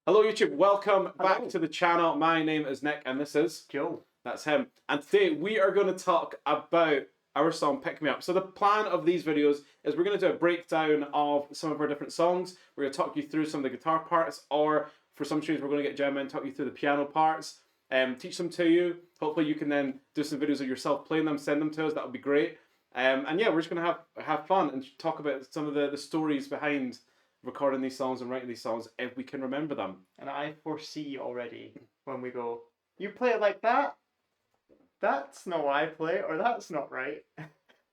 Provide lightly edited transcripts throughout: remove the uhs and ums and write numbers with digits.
Hello YouTube, welcome back Hello. to the channel. My name is Nick and this is Joe. That's him. And today we are going to talk about our song Pick Me Up. So the plan of these videos is we're going to do a breakdown of some of our different songs. We're going to talk you through some of the guitar parts, or for some tunes we're going to get Gemma and talk you through the piano parts, teach them to you. Hopefully you can then do some videos of yourself playing them, send them to us, that would be great. And yeah, we're just going to have fun and talk about some of the stories behind recording these songs and writing these songs if we can remember them. And I foresee already when we go, you play it like that? That's not what I play, or that's not right.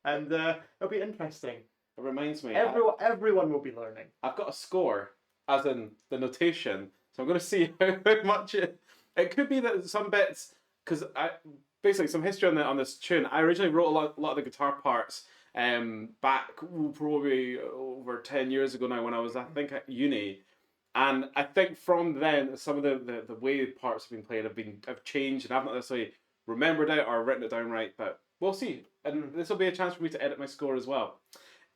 And it'll be interesting. It reminds me, Everyone will be learning. I've got a score, as in the notation, so I'm going to see how much it could be that some bits, because basically some history on this tune. I originally wrote a lot of the guitar parts back probably over 10 years ago now when I was, I think, at uni. And I think from then, some of the way parts have been played have changed, and I've not necessarily remembered it or written it down right, but we'll see. And this will be a chance for me to edit my score as well.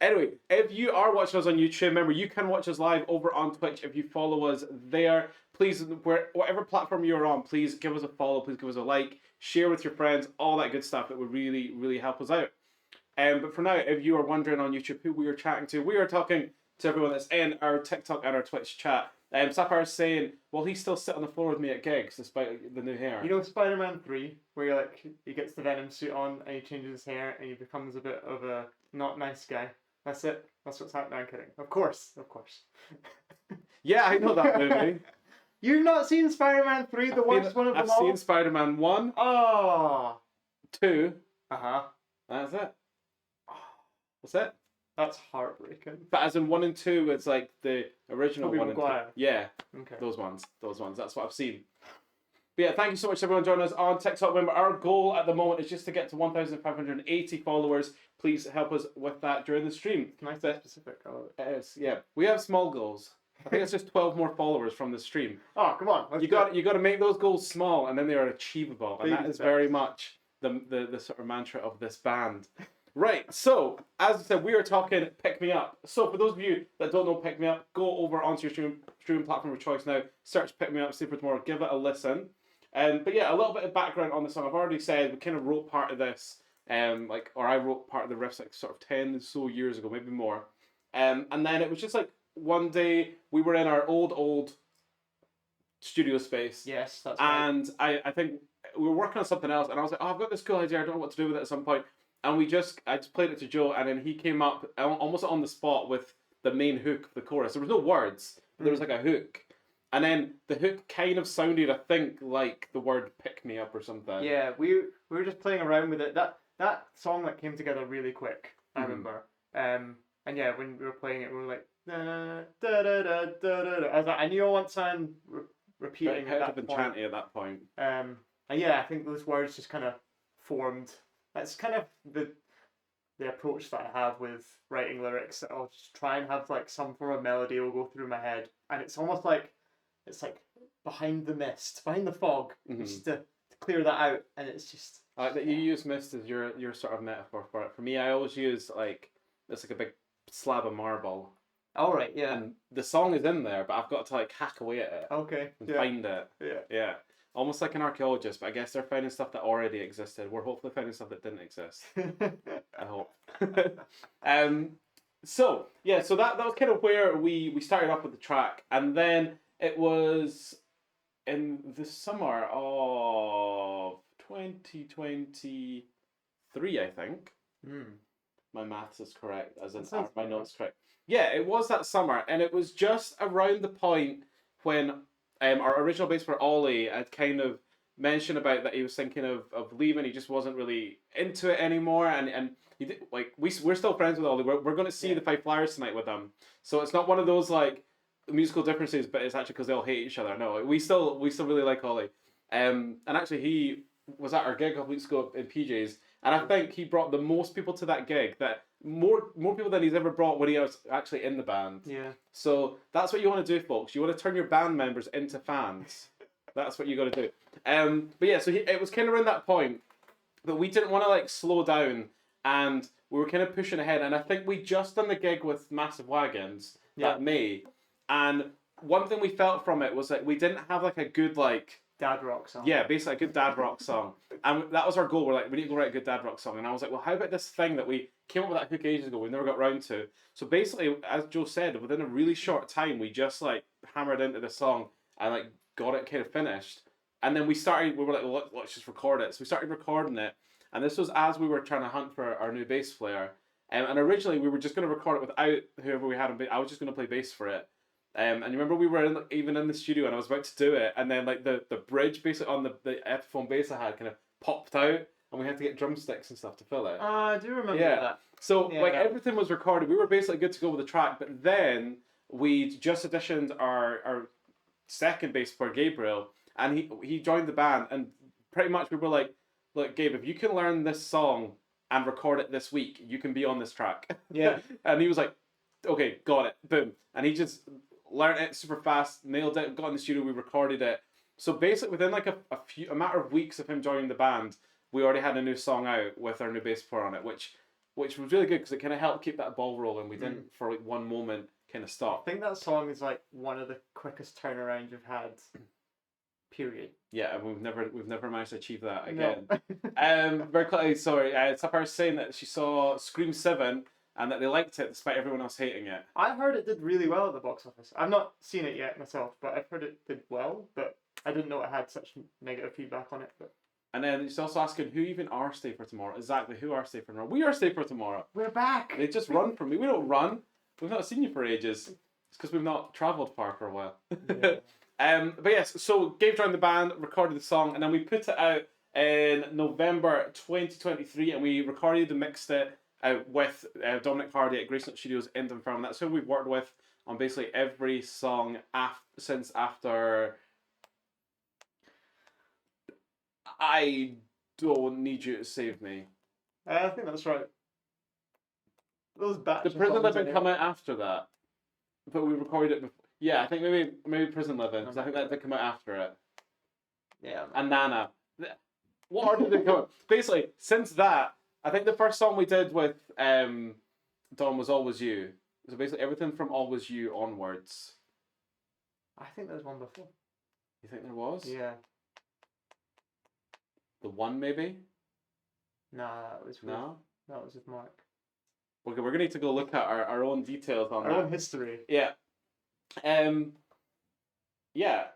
Anyway, if you are watching us on YouTube, remember you can watch us live over on Twitch if you follow us there. Please, whatever platform you're on, please give us a follow, please give us a like, share with your friends, all that good stuff. It would really, really help us out. But for now, if you are wondering on YouTube who we are chatting to, we are talking to everyone that's in our TikTok and our Twitch chat. Sapphire is saying, will he still sit on the floor with me at gigs despite the new hair? You know Spider-Man 3, where he gets the Venom suit on and he changes his hair and he becomes a bit of a not nice guy. That's it. That's what's happening. I'm kidding. Of course. Yeah, I know that movie. You've not seen Spider-Man 3, the worst one of them all? I've seen Spider-Man 1. Oh. 2. Uh-huh. That's it. That's it. That's heartbreaking. But as in 1 and 2, it's like the original Tobey 1 and 2. Maguire. Yeah. Okay. Those ones. That's what I've seen. But yeah, thank you so much everyone joining us on TikTok. Remember, our goal at the moment is just to get to 1,580 followers. Please help us with that during the stream. Can I say specific? It is, yeah. We have small goals. I think it's just 12 more followers from the stream. Oh, come on. You got to make those goals small, and then they are achievable. And that is very much the sort of mantra of this band. Right, so, as I said, we are talking Pick Me Up. So, for those of you that don't know Pick Me Up, go over onto your streaming platform of choice now, search Pick Me Up, Super Tomorrow, give it a listen. But yeah, a little bit of background on the song. I've already said we kind of wrote part of this, or I wrote part of the riffs like sort of 10 or so years ago, maybe more. And then it was just like one day we were in our old studio space. Yes, that's right. And I think we were working on something else, and I was like, oh, I've got this cool idea, I don't know what to do with it at some point. And I just played it to Joe, and then he came up almost on the spot with the main hook of the chorus. There was no words, but there was like a hook. And then the hook kind of sounded, I think, like the word "pick me up" or something. Yeah, we were just playing around with it. That song came together really quick. I remember. And yeah, when we were playing it, we were like da da da da da da. I was like, I knew I want sound repeating at that point. Chanty at that point. And yeah, I think those words just kind of formed. That's kind of the approach that I have with writing lyrics. I'll just try and have like some form of melody will go through my head, and it's almost like it's like behind the mist, behind the fog, just to clear that out, and it's just. That you use mist as your sort of metaphor for it. For me, I always use like it's like a big slab of marble. All right, yeah. And the song is in there, but I've got to like hack away at it. Okay. And find it. Yeah. Almost like an archaeologist, but I guess they're finding stuff that already existed. We're hopefully finding stuff that didn't exist. I hope. So that was kind of where we started off with the track, and then it was in the summer of 2023, I think. My maths is correct, as in my notes correct. Yeah, it was that summer, and it was just around the point when our original bass for Ollie had kind of mentioned about that he was thinking of leaving. He just wasn't really into it anymore, and he did, like we're still friends with Ollie. We're going to see the Five Flyers tonight with him, so it's not one of those like musical differences, but it's actually because they all hate each other. No, we still really like Ollie, and actually he was at our gig a couple weeks ago in PJ's, and I think he brought the most people to that gig, that more people than he's ever brought when he was actually in the band. Yeah. So that's what you want to do, folks. You want to turn your band members into fans. That's what you got to do. But yeah, so it was kind of around that point that we didn't want to like slow down, and we were kind of pushing ahead. And I think we just done the gig with Massive Wagons that May, and one thing we felt from it was that we didn't have like a good like Dad rock song. yeah, basically a good dad rock song, and that was our goal. We're like, we need to go write a good dad rock song, and I was like, well, how about this thing that we came up with that hook ages ago, we never got round to. So basically, as Joe said, within a really short time, we just like hammered into the song and like got it kind of finished, and then we were like, well, let's just record it. So we started recording it, and this was as we were trying to hunt for our new bass player. And originally we were just going to record it without whoever we had on bass. I was just going to play bass for it. And you remember we were even in the studio and I was about to do it, and then like the bridge basically on the Epiphone bass I had kind of popped out, and we had to get drumsticks and stuff to fill it. I do remember Yeah. that. So Yeah, like that- everything was recorded. We were basically good to go with the track, but then we just auditioned our second bass player, Gabriel, and he joined the band, and pretty much we were like, look, Gabe, if you can learn this song and record it this week, you can be on this track. Yeah. And he was like, okay, got it, boom. And he just learned it super fast, nailed it, got in the studio, we recorded it. So basically within like a matter of weeks of him joining the band, we already had a new song out with our new bass player on it, which was really good because it kind of helped keep that ball rolling. We didn't for like one moment kind of I stop. think that song is like one of the quickest turnarounds you've had. Period. Yeah, and we've never managed to achieve that again. No. Very quickly, sorry, Sapphire was saying that she saw Scream 7 and that they liked it despite everyone else hating it. I heard it did really well at the box office. I've not seen it yet myself, but I've heard it did well. But I didn't know it had such negative feedback on it. But And then she's also asking who even are Stay for Tomorrow. Exactly, who are Stay for Tomorrow? We are Stay for Tomorrow. we're back. They just run from me. We don't run. We've not seen you for ages. It's because we've not travelled far for a while. Yeah. But yes, so Gabe joined the band, recorded the song, and then we put it out in November 2023, and we recorded and mixed it with Dominic Hardy at Grace Note Studios in Dunfermline. That's who we've worked with on basically every song since after I Don't Need You to Save Me. I think that's right. Those batch The of Prison songs Living anyway. come out after that, but we recorded it before. Yeah, I think maybe Prison Living, because I think that did come out after it. Yeah. And Nana. What order did they come out? Basically, since that, I think the first song we did with Dawn was Always You. So basically everything from Always You onwards. I think there's one before. You think there was? Yeah. The one maybe? Nah, that was with, No? that was with Mark. Okay, we're going to need to go look at our own details on Our that. own history. Yeah.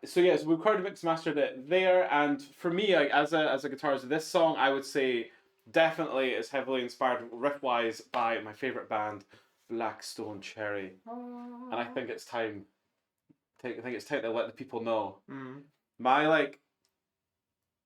So we recorded, mixed, mastered it there, and for me, like as a guitarist, this song I would say definitely is heavily inspired riff wise by my favorite band, Blackstone Cherry, and I think it's time. I think it's time to let the people know my like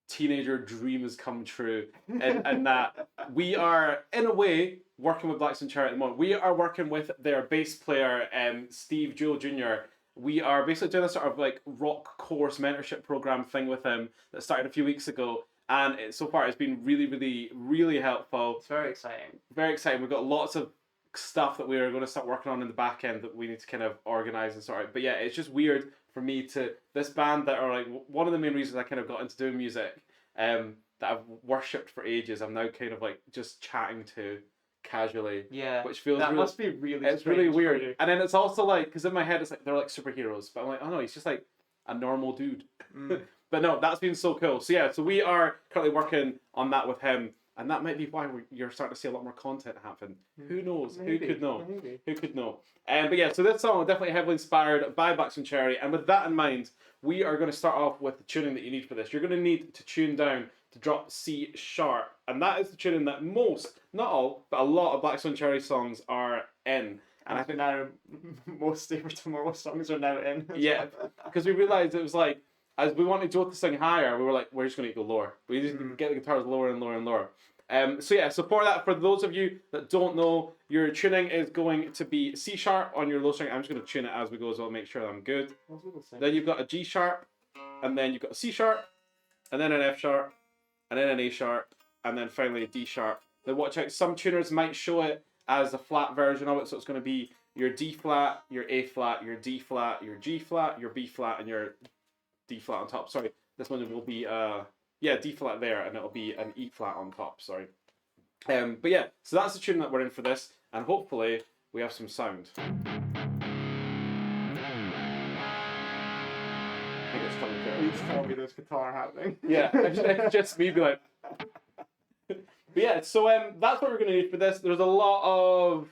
teenager dream has come true, and that we are in a way working with Blackstone Cherry at the moment. We are working with their bass player, Steve Jewell Jr. We are basically doing a sort of like rock course mentorship program thing with him that started a few weeks ago, and so far it's been really, really, really helpful. It's very exciting. Very exciting. We've got lots of stuff that we are going to start working on in the back end that we need to kind of organize and sort out. But yeah, it's just weird for me to this band that are like one of the main reasons I kind of got into doing music, that I've worshipped for ages. I'm now kind of like just chatting to casually. Yeah. Which feels that really, must be really it's really strange for weird. you. And then it's also like, because in my head it's like they're like superheroes, but I'm like, oh no, he's just like a normal dude. But no, that's been so cool. So yeah, so we are currently working on that with him, and that might be why you're starting to see a lot more content happen. Who knows? Maybe. Who could know? Maybe. Who could know? But yeah, so this song is definitely heavily inspired by Blackstone Cherry, and with that in mind, we are going to start off with the tuning that you need for this. You're going to need to tune down to drop C sharp, and that is the tuning that most, not all, but a lot of Blackstone Cherry songs are in. And I think now most Stay for Tomorrow songs are now in. yeah, because we realised it was like, as we wanted Joe to sing higher, we were like, we're just going to go lower. We just get the guitars lower and lower and lower. So for that, for those of you that don't know, your tuning is going to be C sharp on your low string. I'm just going to tune it as we go as well, make sure that I'm good. Then you've got a G sharp, and then you've got a C sharp, and then an F sharp, and then an A sharp, and then finally a D sharp. Now watch out, some tuners might show it as a flat version of it, so it's going to be your D flat, your A flat, your D flat, your G flat, your B flat, and your D flat on top. Sorry, this one will be D flat there, and it'll be an E flat on top. Sorry, but yeah, so that's the tune that we're in for this, and hopefully we have some sound. think it's coming through. Please tell me there's guitar happening. Yeah, it's just me be like. But yeah, so that's what we're going to need for this. There's a lot of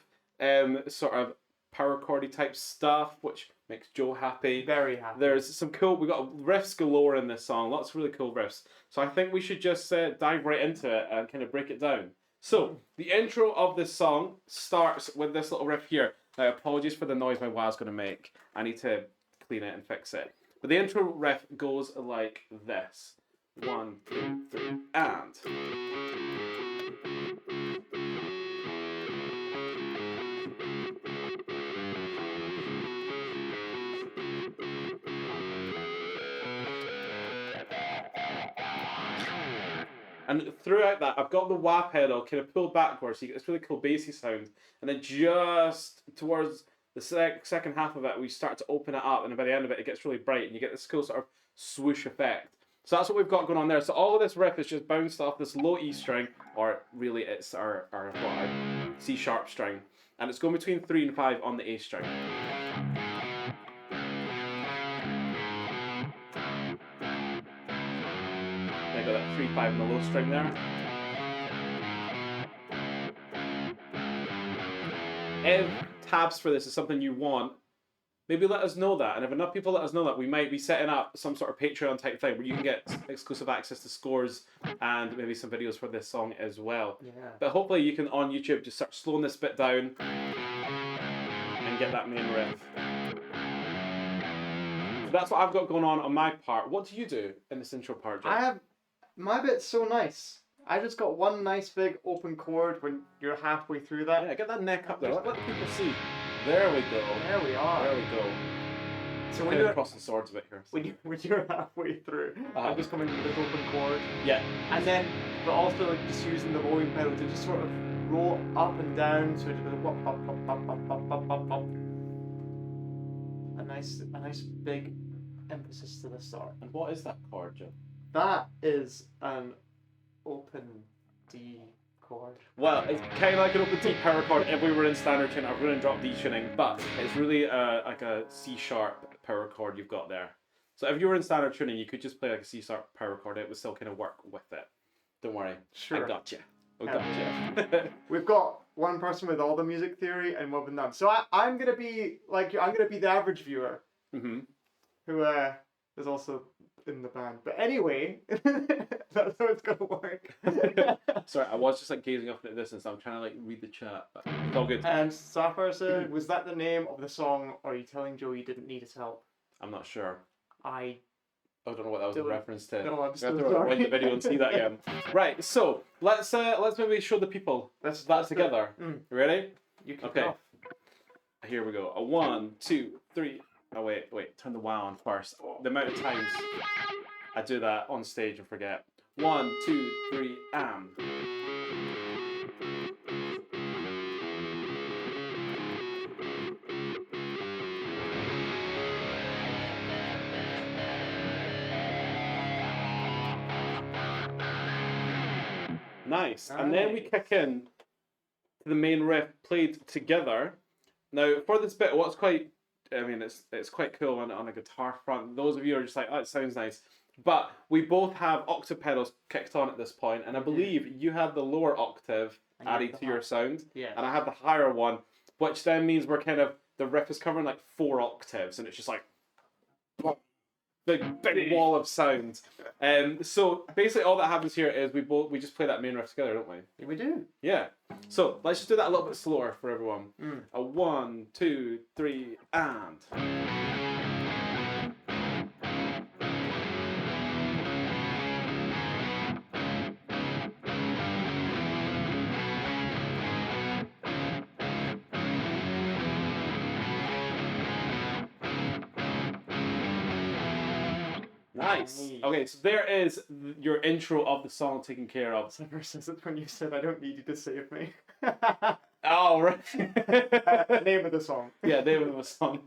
sort of power chordy type stuff, which makes Joe happy. Very happy. There's some cool, we got riffs galore in this song, lots of really cool riffs. So I think we should just dive right into it and kind of break it down. So the intro of this song starts with this little riff here. Now, apologies for the noise my wow's going to make. I need to clean it and fix it. But the intro riff goes like this. 1, 2, 3, and. And throughout that, I've got the wah pedal kind of pulled backwards, so you get this really cool bassy sound. And then just towards the second half of it, we start to open it up, and by the end of it, it gets really bright, and you get this cool sort of swoosh effect. So that's what we've got going on there. So all of this riff is just bounced off this low E string, or really it's our C sharp string. And it's going between 3 and 5 on the A string. I got that 3, 5 on the low string there. If tabs for this is something you want, maybe let us know that. And if enough people let us know that, we might be setting up some sort of Patreon type thing where you can get exclusive access to scores and maybe some videos for this song as well. Yeah. But hopefully you can, on YouTube, just start slowing this bit down and get that main riff. So that's what I've got going on my part. What do you do in this intro part, Joe? My bit's so nice. I just got one nice big open chord when you're halfway through that. Yeah, get that neck up there. Let the people see. There we go. There we are. There we go. So when you're crossing swords a bit here. When you're halfway through, I'm just coming with this open chord. Yeah. And then, but also like just using the volume pedal to just sort of roll up and down, so it just goes wop, pop, pop, pop, pop, pop, pop, pop, pop. A nice big emphasis to the start. And what is that chord, Joe? That is an open D chord. Well, it's kind of like an open D power chord if we were in standard tuning or we're in drop D tuning, but it's really like a C sharp power chord you've got there. So if you were in standard tuning, you could just play like a C sharp power chord. It would still kind of work with it. Don't worry. Sure. I got you. We've got one person with all the music theory and one with none. So I'm gonna be the average viewer, who is also in the band. But anyway, that's how it's gonna work. Sorry, I was just like gazing off at the distance. I'm trying to like read the chat, but it's all good. And Sapphire said, was that the name of the song, or are you telling Joe you didn't need his help? I'm not sure. I don't know what that was a reference to. No, I'm we so have to sorry. rewind the video and see that again. Right, so let's maybe show the people that together. You ready? You kick okay. off. Here we go. A 1, 2, 3. Oh wait. Turn the wow on first. The amount of times I do that on stage and forget. 1, 2, 3, and. Nice. And then we kick in to the main riff played together. Now, for this bit, what's quite, it's quite cool on a guitar front. Those of you are just like, oh, it sounds nice. But we both have octave pedals kicked on at this point, and I believe you have the lower octave added to your sound, and I have the higher one, which then means we're kind of, the riff is covering like 4 octaves, and it's just like, big wall of sound. So basically all that happens here is we just play that main riff together, don't we? Yeah, we do. Yeah. So let's just do that a little bit slower for everyone. A 1, 2, 3, and. Nice. Okay, so there is your intro of the song taken care of. Ever since it's when you said I don't need you to save me. Oh, right. Name of the song. Yeah, name of the song.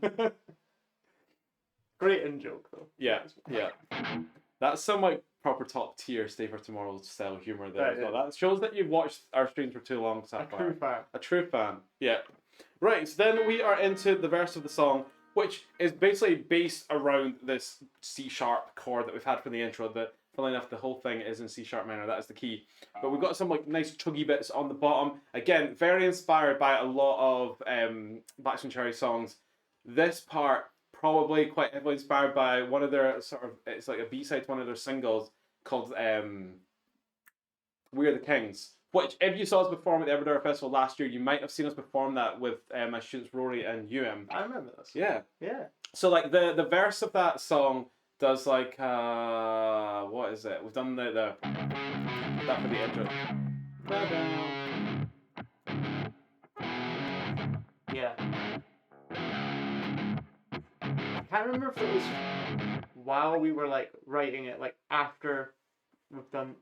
Great in joke though. Yeah. That's some like proper top tier Stay for Tomorrow style humor there as well. That shows that you've watched our streams for too long, Sapphire. A true fan. A true fan. Yeah. Right, so then we are into the verse of the song. which is basically based around this C sharp chord that we've had from the intro. That, funnily enough, the whole thing is in C sharp minor. That is the key. But we've got some like nice chuggy bits on the bottom. Again, very inspired by a lot of Black Stone Cherry songs. This part probably quite heavily inspired by one of their sort of, it's like a B-side to one of their singles called We Are the Kings. Which, if you saw us perform at the Aberdeen Festival last year, you might have seen us perform that with my students Rory and I remember this. Yeah. Yeah. So like the verse of that song does like what is it? We've done the that for the intro. Yeah. I can't remember if it was while we were like writing it, like after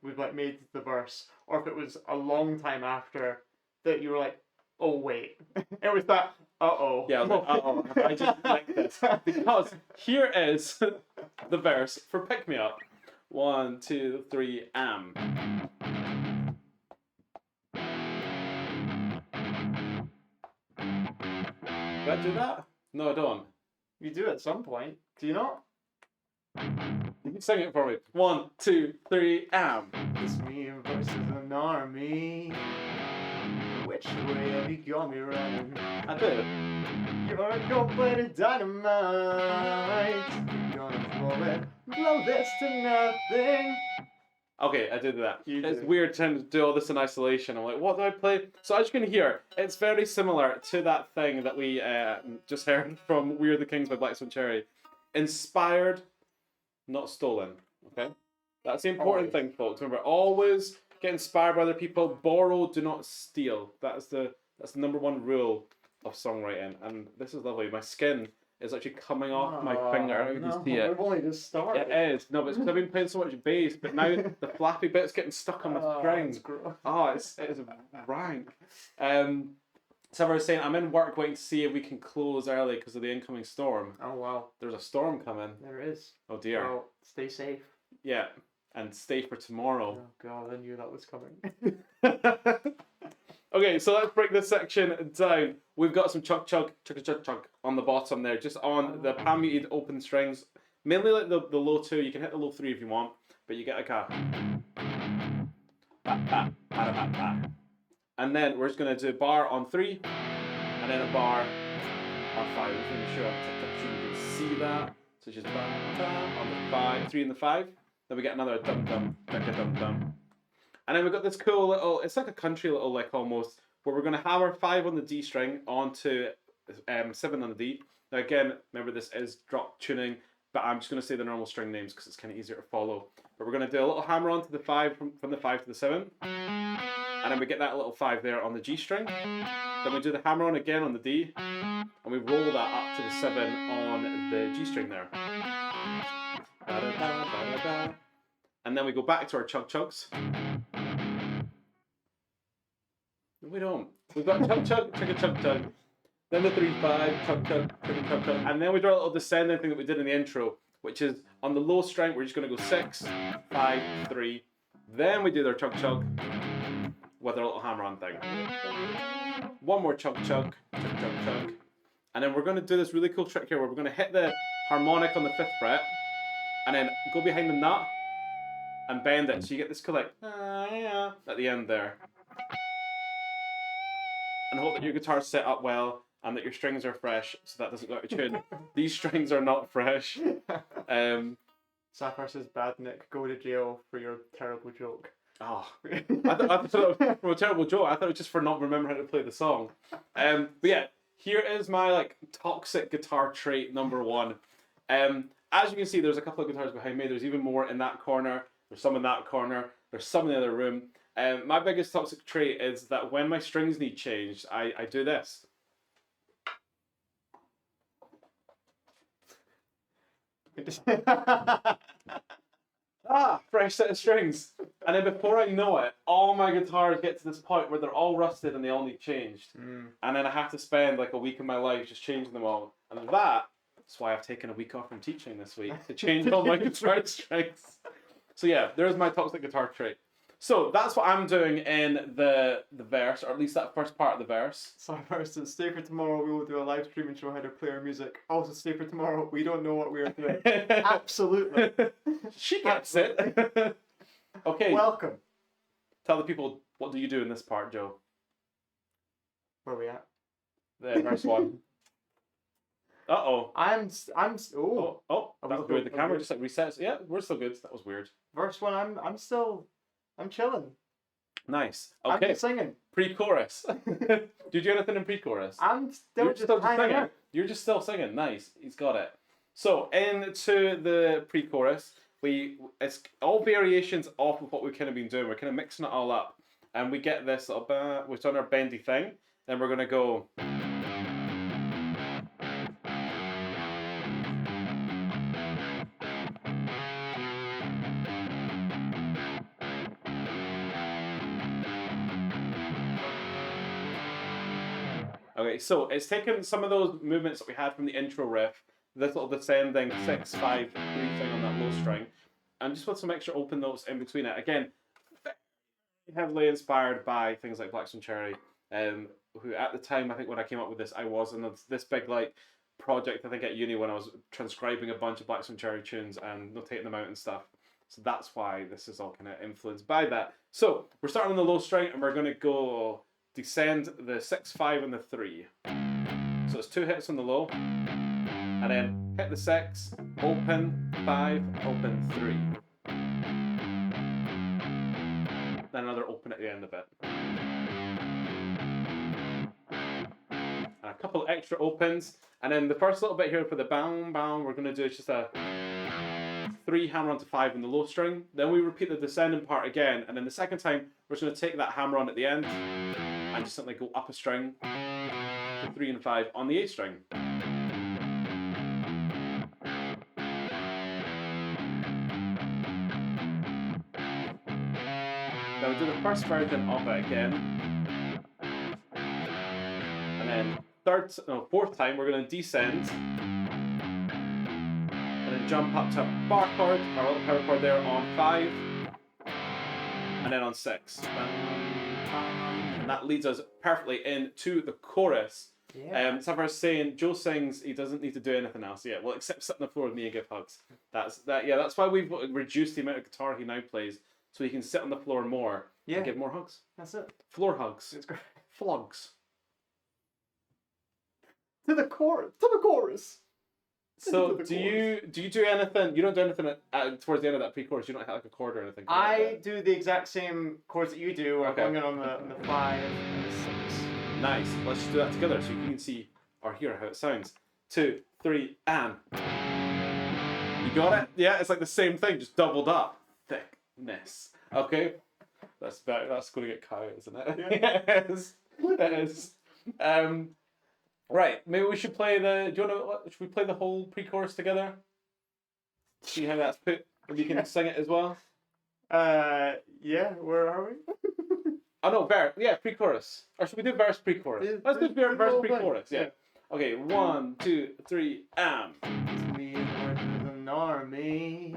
we've like made the verse, or if it was a long time after that you were like, oh wait, it was that. Yeah, I was like, uh-oh, I just like this. Because here is the verse for Pick Me Up. 1, 2, 3, am. Do I do that? No, I don't. You do at some point. Do you not? You can sing it for me. 1, 2, 3, am. It's me versus an army. Which way have you got me running? I do. You're a cold-blooded dynamite. You're gonna blow this to nothing. Okay, I did that. It's do. weird trying to do all this in isolation. I'm like, what do I play? So as you can hear, it's very similar to that thing that we just heard from We Are the Kings by Black Stone Cherry. Inspired, not stolen. Okay? That's the important thing, folks. Remember, always get inspired by other people. Borrow, do not steal. That's the number one rule of songwriting. And this is lovely. My skin is actually coming off my finger. I don't know if you can see it. We've only just started. It is. No, but it's because I've been playing so much bass, but now the flappy bit's getting stuck on my string. Oh, it is rank. So I was saying, I'm in work waiting to see if we can close early because of the incoming storm. Oh, wow. There's a storm coming. There is. Oh, dear. Well, stay safe. Yeah, and stay for tomorrow. Oh, God, I knew that was coming. Okay, so let's break this section down. We've got some chug on the bottom there, just on the palm muted open strings. Mainly like the low 2, you can hit the low 3 if you want, but you get like a and then we're just going to do a bar on 3, and then a bar on 5. I'm just making sure you can see that. So just on the 5, 3 and the 5. Then we get another dum dum, dum dum. And then we've got this cool little, it's like a country little lick almost, where we're going to hammer 5 on the D string onto 7 on the D. Now again, remember this is drop tuning, but I'm just going to say the normal string names because it's kind of easier to follow. But we're going to do a little hammer onto the 5 from the 5 to the 7. And then we get that little 5 there on the G string. Then we do the hammer on again on the D. And we roll that up to the 7 on the G string there. And then we go back to our chug chugs. We don't. We've got chug chug, chug chug chug. Then the 3 5, chug chug, chug chug chug. And then we do a little descending thing that we did in the intro, which is on the low string, we're just going to go 6, 5, 3. Then we do their chug chug with our little hammer on thing. One more chug chug, chug chug chug. And then we're going to do this really cool trick here where we're going to hit the harmonic on the 5th fret and then go behind the nut and bend it. So you get this cool like at the end there. And hope that your guitar's set up well and that your strings are fresh so that doesn't go out of tune. These strings are not fresh. Sapphire says, bad Nick, go to jail for your terrible joke. Oh, I thought it was from a terrible joke. I thought it was just for not remembering how to play the song. But yeah, here is my like toxic guitar trait number 1. As you can see, there's a couple of guitars behind me. There's even more in that corner. There's some in that corner. There's some in the other room. My biggest toxic trait is that when my strings need changed, I do this. Fresh set of strings. And then before I know it, all my guitars get to this point where they're all rusted and they all need changed. And then I have to spend like a week of my life just changing them all. And that's why I've taken a week off from teaching this week, to change all my guitar strings. So yeah, there's my toxic guitar trait. So that's what I'm doing in the verse, or at least that first part of the verse. So first, stay for tomorrow. We will do a live stream and show how to play our music. Also, stay for tomorrow. We don't know what we are doing. Absolutely. She gets it. Okay. Welcome. Tell the people, what do you do in this part, Joe? Where are we at? The verse 1. Uh-oh. Oh. That was weird. The camera just like resets. Yeah, we're still good. That was weird. Verse 1. I'm chilling. Nice. Okay. I'm singing. Pre-chorus. Do you do anything in pre-chorus? I'm still You're just singing. hanging out. You're just still singing. Nice. He's got it. So into the pre-chorus, it's all variations off of what we've kind of been doing. We're kind of mixing it all up, and we get this little bit. We've done our bendy thing, then we're gonna go. Okay, so it's taken some of those movements that we had from the intro riff, this little descending 6, 5, 3 thing on that low string, and just with some extra open notes in between it. Again, heavily inspired by things like Blackstone Cherry, who at the time, I think when I came up with this, I was in this big like project, I think at uni when I was transcribing a bunch of Blackstone Cherry tunes and notating them out and stuff. So that's why this is all kind of influenced by that. So we're starting on the low string and we're going to go descend the 6, 5, and the 3. So it's 2 hits on the low, and then hit the 6, open, 5, open, 3. Then another open at the end of it. And a couple extra opens, and then the first little bit here for the bound, we're going to do just a 3 hammer on to 5 in the low string. Then we repeat the descending part again, and then the second time we're just going to take that hammer on at the end and just simply go up a string to 3 and 5 on the A string. Then we do the first version of it again, and then fourth time we're going to descend and then jump up to a bar chord, our little power chord there on 5, and then on 6. And that leads us perfectly into the chorus. Yeah. So I was saying, Joe sings, he doesn't need to do anything else yet. Well, except sit on the floor with me and give hugs. That's why we've reduced the amount of guitar he now plays, so he can sit on the floor more and give more hugs. That's it. Floor hugs. It's great. Flogs. To the chorus. So do you do anything? You don't do anything towards the end of that pre-chorus. You don't have like a chord or anything. I do the exact same chords that you do. Okay. Going in on the 5 and the 6. Nice. Let's just do that together so you can see or hear how it sounds. 2, 3, and. You got it? Yeah, it's like the same thing, just doubled up. Thickness. Okay. That's better. That's going to get cut out, isn't it? Yeah. It is. It is. Right. Maybe we should play the. Do you want to? Should we play the whole pre-chorus together? See how that's put. If you can sing it as well. Yeah. Where are we? Oh no, verse. Yeah, pre-chorus. Or should we do verse pre-chorus? Let's do verse pre-chorus. Yeah. Okay. 1, 2, 3, and. It's me and an army.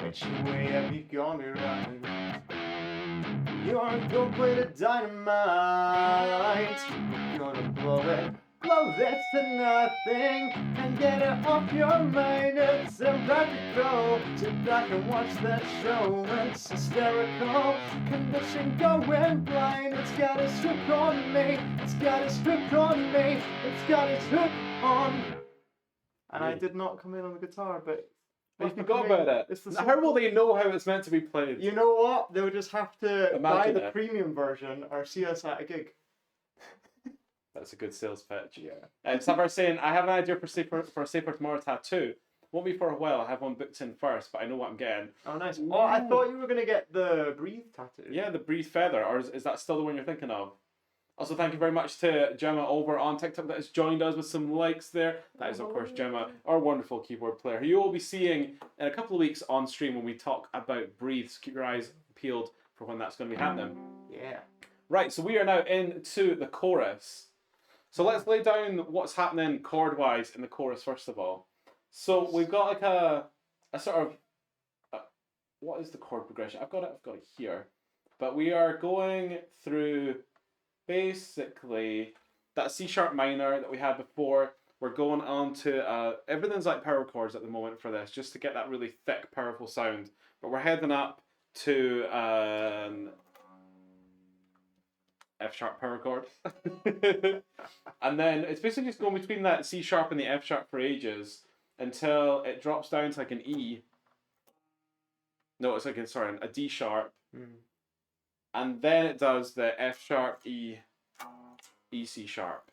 Which way have you gone me running? You're gonna play the dynamite. You're gonna blow this to nothing and get it off your mind. It's impractical. Sit back and watch that show. It's hysterical. Condition going blind. It's got its hook on me. It's got its hook on me. It's got its hook on. And I did not come in on the guitar, but. You forgot about it. How will they know how it's meant to be played? You know what? They'll just have to buy the it. Premium version or see us at a gig. That's a good sales pitch. Yeah. So I was saying, I have an idea for a Safer Tomorrow tattoo. Won't be for a while. I have one booked in first, but I know what I'm getting. Oh, nice. Oh, I thought you were going to get the Breathe tattoo. Yeah, the Breathe Feather. Or is that still the one you're thinking of? Also, thank you very much to Gemma over on TikTok that has joined us with some likes there. That is, of course, Gemma, our wonderful keyboard player, who you will be seeing in a couple of weeks on stream when we talk about Breathe. So keep your eyes peeled for when that's going to be happening. Yeah. Right, so we are now into the chorus. So let's lay down what's happening chord-wise in the chorus, first of all. So we've got like a sort of what is the chord progression? I've got it here. But we are going through basically that C sharp minor that we had before. We're going on to everything's like power chords at the moment for this, just to get that really thick, powerful sound. But we're heading up to an F sharp power chord. And then it's basically just going between that C sharp and the F sharp for ages until it drops down to like an E. No, it's like a D sharp. And then it does the F sharp, E, C sharp.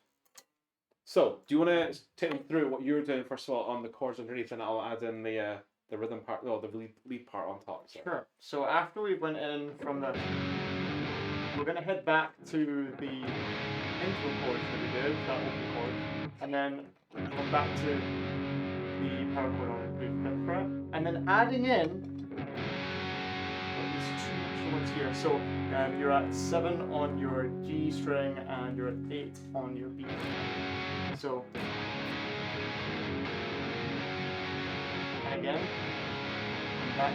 So, do you want to take me through what you're doing first of all on the chords underneath, and I'll add in the rhythm part, the lead part on top. So. Sure. So after we went in from the, we're gonna head back to the intro chords that we did, that open chord, and then come back to the power chord on the 5th fret, and then adding in these two instruments here. So you're at 7 on your G string and you're at 8 on your B string. So, and again, and back.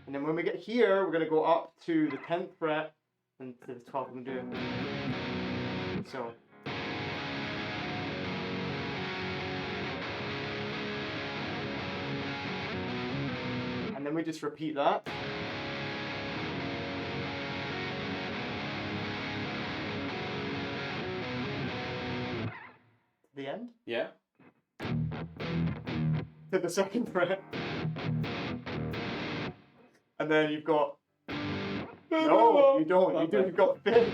And then when we get here, we're going to go up to the 10th fret and to the 12th and do it. So. And then we just repeat that. The end? Yeah. To the 2nd fret. And then you've got. No, you don't. You've got 5th,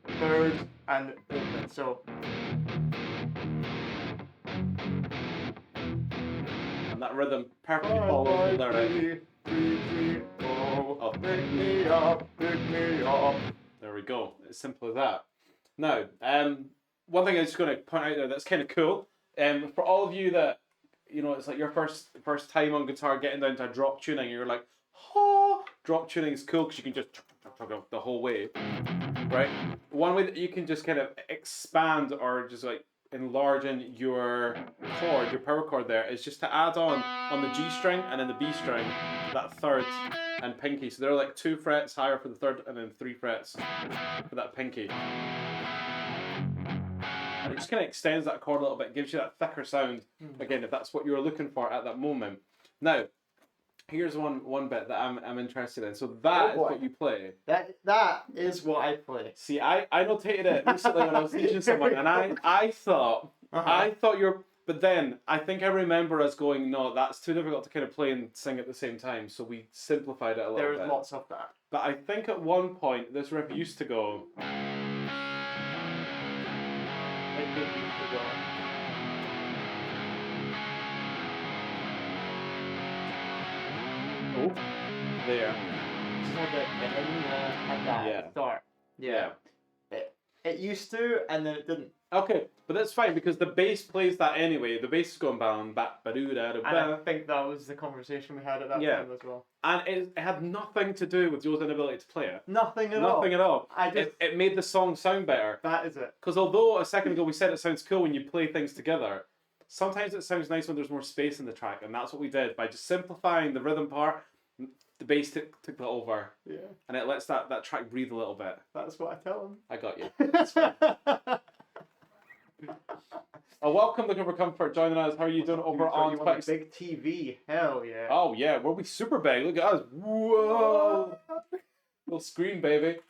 3rd, and open. So. And that rhythm perfectly follows the lyric. 3, 4. Pick me up, pick me up. There we go. As simple as that. Now, one thing I'm just going to point out there that's kind of cool. For all of you that, it's like your first time on guitar getting down to a drop tuning, you're like, oh, drop tuning is cool because you can just the whole way, right? One way that you can just kind of expand or just like enlarge in your chord, your power chord there, is just to add on the G string and then the B string, that 3rd and pinky. So they're like 2 frets higher for the 3rd and then 3 frets for that pinky. And it just kind of extends that chord a little bit, gives you that thicker sound, again, if that's what you were looking for at that moment. Now, here's one bit that I'm interested in. So that is what you play. That is what I play. See, I notated it recently when I was teaching someone, and I thought you're, but then I think I remember us going, no, that's too difficult to kind of play and sing at the same time, so we simplified it a little bit. There's lots of that. But I think at one point, this riff used to go... Oh, there. Just had the ending at that start. Yeah. It used to, and then it didn't. Okay, but that's fine because the bass plays that anyway. The bass is going bam, ba doo da da. And I think that was the conversation we had at that time as well. And it had nothing to do with Joe's inability to play it. Nothing at all. Nothing at all. It made the song sound better. That is it. Because although a second ago we said it sounds cool when you play things together, sometimes it sounds nice when there's more space in the track, and that's what we did by just simplifying the rhythm part. The bass took that over. Yeah. And it lets that track breathe a little bit. That's what I tell him. I got you. That's fine. Welcome, looking for comfort, joining us. How are you doing over on Twitch? Big TV. Hell yeah. Oh yeah, we'll be super big. Look at us. Whoa. Little screen, baby.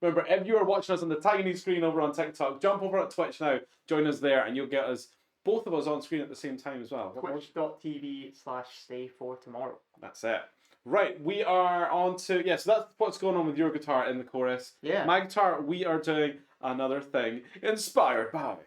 Remember, if you are watching us on the tiny screen over on TikTok, jump over at Twitch now. Join us there, and you'll get us, both of us, on screen at the same time as well. Twitch.tv/stay for tomorrow. That's it. Right, we are on to, so that's what's going on with your guitar in the chorus. Yeah. My guitar, we are doing another thing inspired by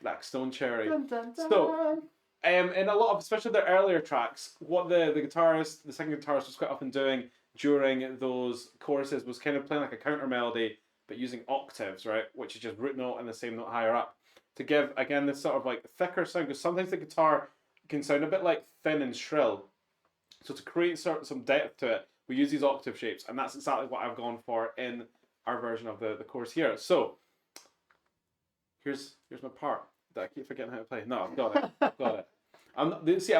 Blackstone Cherry. Dun, dun, dun. So, in a lot of, especially the earlier tracks, what the guitarist, the second guitarist was quite often doing during those choruses was kind of playing like a counter melody, but using octaves, right? Which is just root note and the same note higher up. To give, again, this sort of like thicker sound, because sometimes the guitar can sound a bit like thin and shrill. So to create some depth to it, we use these octave shapes, and that's exactly what I've gone for in our version of the chorus here. So, here's my part that I keep forgetting how to play. No, I've got it. I'm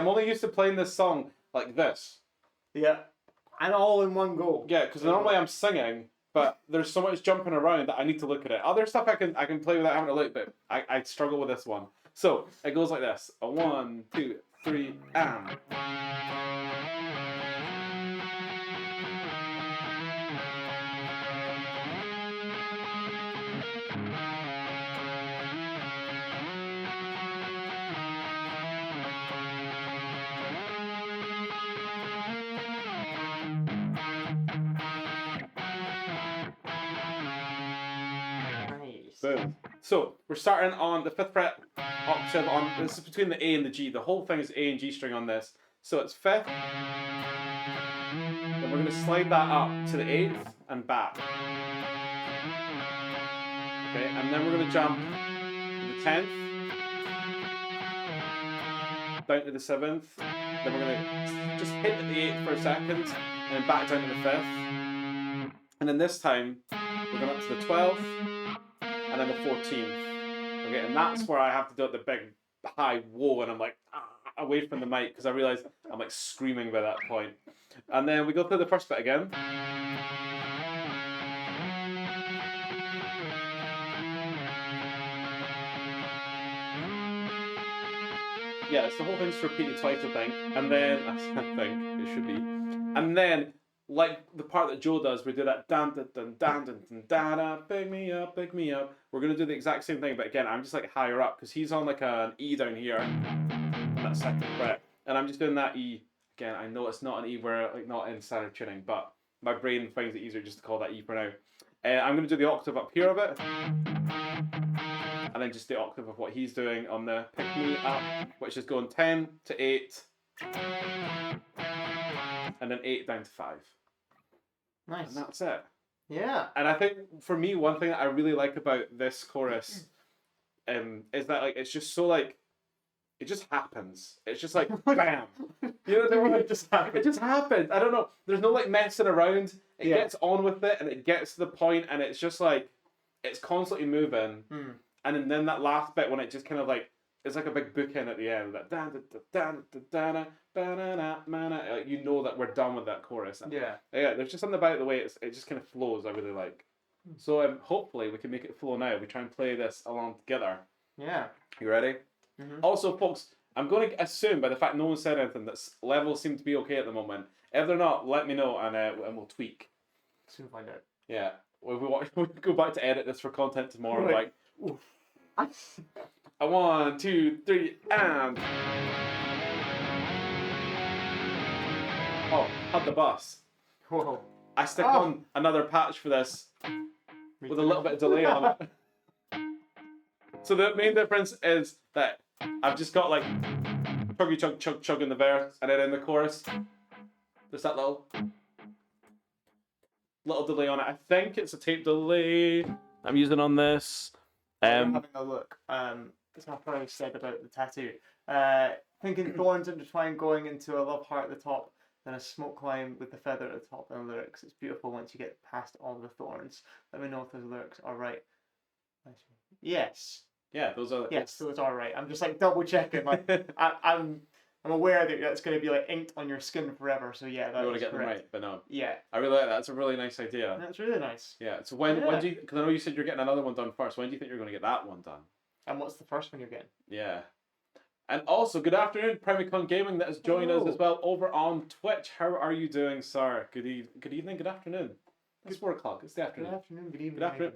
only used to playing this song like this. Yeah. And all in one go. Yeah, because normally I'm singing, but there's so much jumping around that I need to look at it. Other stuff I can play without having to look, but I struggle with this one. So it goes like this: a 1, 2, 3, and. Nice. Boom. So we're starting on the 5th fret octave on. This is between the A and the G. The whole thing is A and G string on this. So it's 5th. Then we're going to slide that up to the 8th and back. Okay, and then we're going to jump to the 10th, down to the 7th. Then we're going to just hit at the 8th for a second, and then back down to the 5th. And then this time we're going up to the 12th. And then the 14th. Okay, and that's where I have to do it the big high whoa, and I'm like away from the mic because I realise I'm like screaming by that point. And then we go through the first bit again. Yeah, it's the whole thing's repeated twice, I think. And then I think it should be. And then like the part that Joe does, we do that dan dan dan dan dan dan da, pick me up, pick me up. We're gonna do the exact same thing, but again, I'm just like higher up because he's on like an E down here, that 2nd fret, and I'm just doing that E again. I know it's not an E, we're like not in standard tuning, but my brain finds it easier just to call that E for now. I'm gonna do the octave up here of it, and then just the octave of what he's doing on the pick me up, which is going 10 to 8, and then 8 down to 5. Nice. And that's it. Yeah. And I think for me, one thing that I really like about this chorus is that like it's just so like it just happens. It's just like bam. You know what I mean? It just happens. It just happens. I don't know. There's no like messing around. It Yeah. gets on with it and it gets to the point and it's just like it's constantly moving. And then that last bit when it just kind of like it's like a big bookend at the end. That dan dan dan dan dan. You know that we're done with that chorus. Yeah. Yeah, there's just something about the way it just kind of flows. I really like. So hopefully we can make it flow now. We try and play this along together. Yeah. You ready? Mhm. Also, folks, I'm going to assume by the fact no one said anything that levels seem to be okay at the moment. If they're not, let me know and we'll tweak. Soon find out. Yeah, we go back to edit this for content tomorrow. Right. Like, a 1, 2, 3, and. Oh, had the bus. Whoa. I stick on another patch for this with a little bit of delay on it. So the main difference is that I've just got like chuggy chug chug chug in the verse, and then in the chorus, there's that little delay on it. I think it's a tape delay I'm using on this. Having a look. That's what I said about the tattoo. Thinking thorns intertwine, going into a love heart at the top, then a smoke climb with the feather at the top, and lyrics. It's beautiful once you get past all the thorns. Let me know if those lyrics are right. Yes. Yeah, those are. Yes, those are right. I'm just like double checking. Like I'm aware that that's going to be like inked on your skin forever. So yeah, that's You want to get them correct. right, but no. Yeah. I really like that. That's a really nice idea. That's really nice. Yeah. So when do you? Because I know you said you're getting another one done first. When do you think you're going to get that one done? And what's the first one you're getting? Yeah. And also, good afternoon, Primicon Gaming that has joined us as well over on Twitch. How are you doing, sir? Good evening, good afternoon. It's 4 o'clock. It's the afternoon. Good afternoon, good evening. Good afternoon.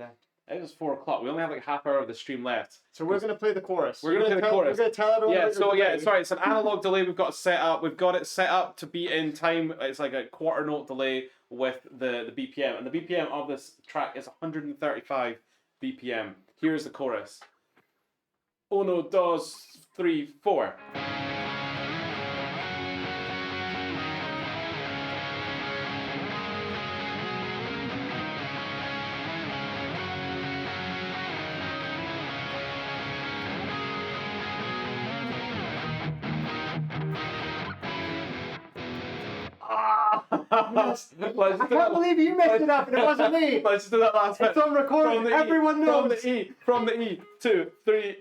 It is 4 o'clock. We only have like half hour of the stream left. So we're going to play the chorus. We're going to play the chorus. We're going to tell everyone. Yeah, what so you're yeah, doing. sorry, it's an analog delay we've got set up. We've got it set up to be in time. It's like a quarter note delay with the BPM. And the BPM of this track is 135 BPM. Here's the chorus. 1, 2, 3, 4. Yes. I can't believe you messed it up and it wasn't me. Let's do that last bit. It's on recording. Everyone knows. From the E, 2, 3,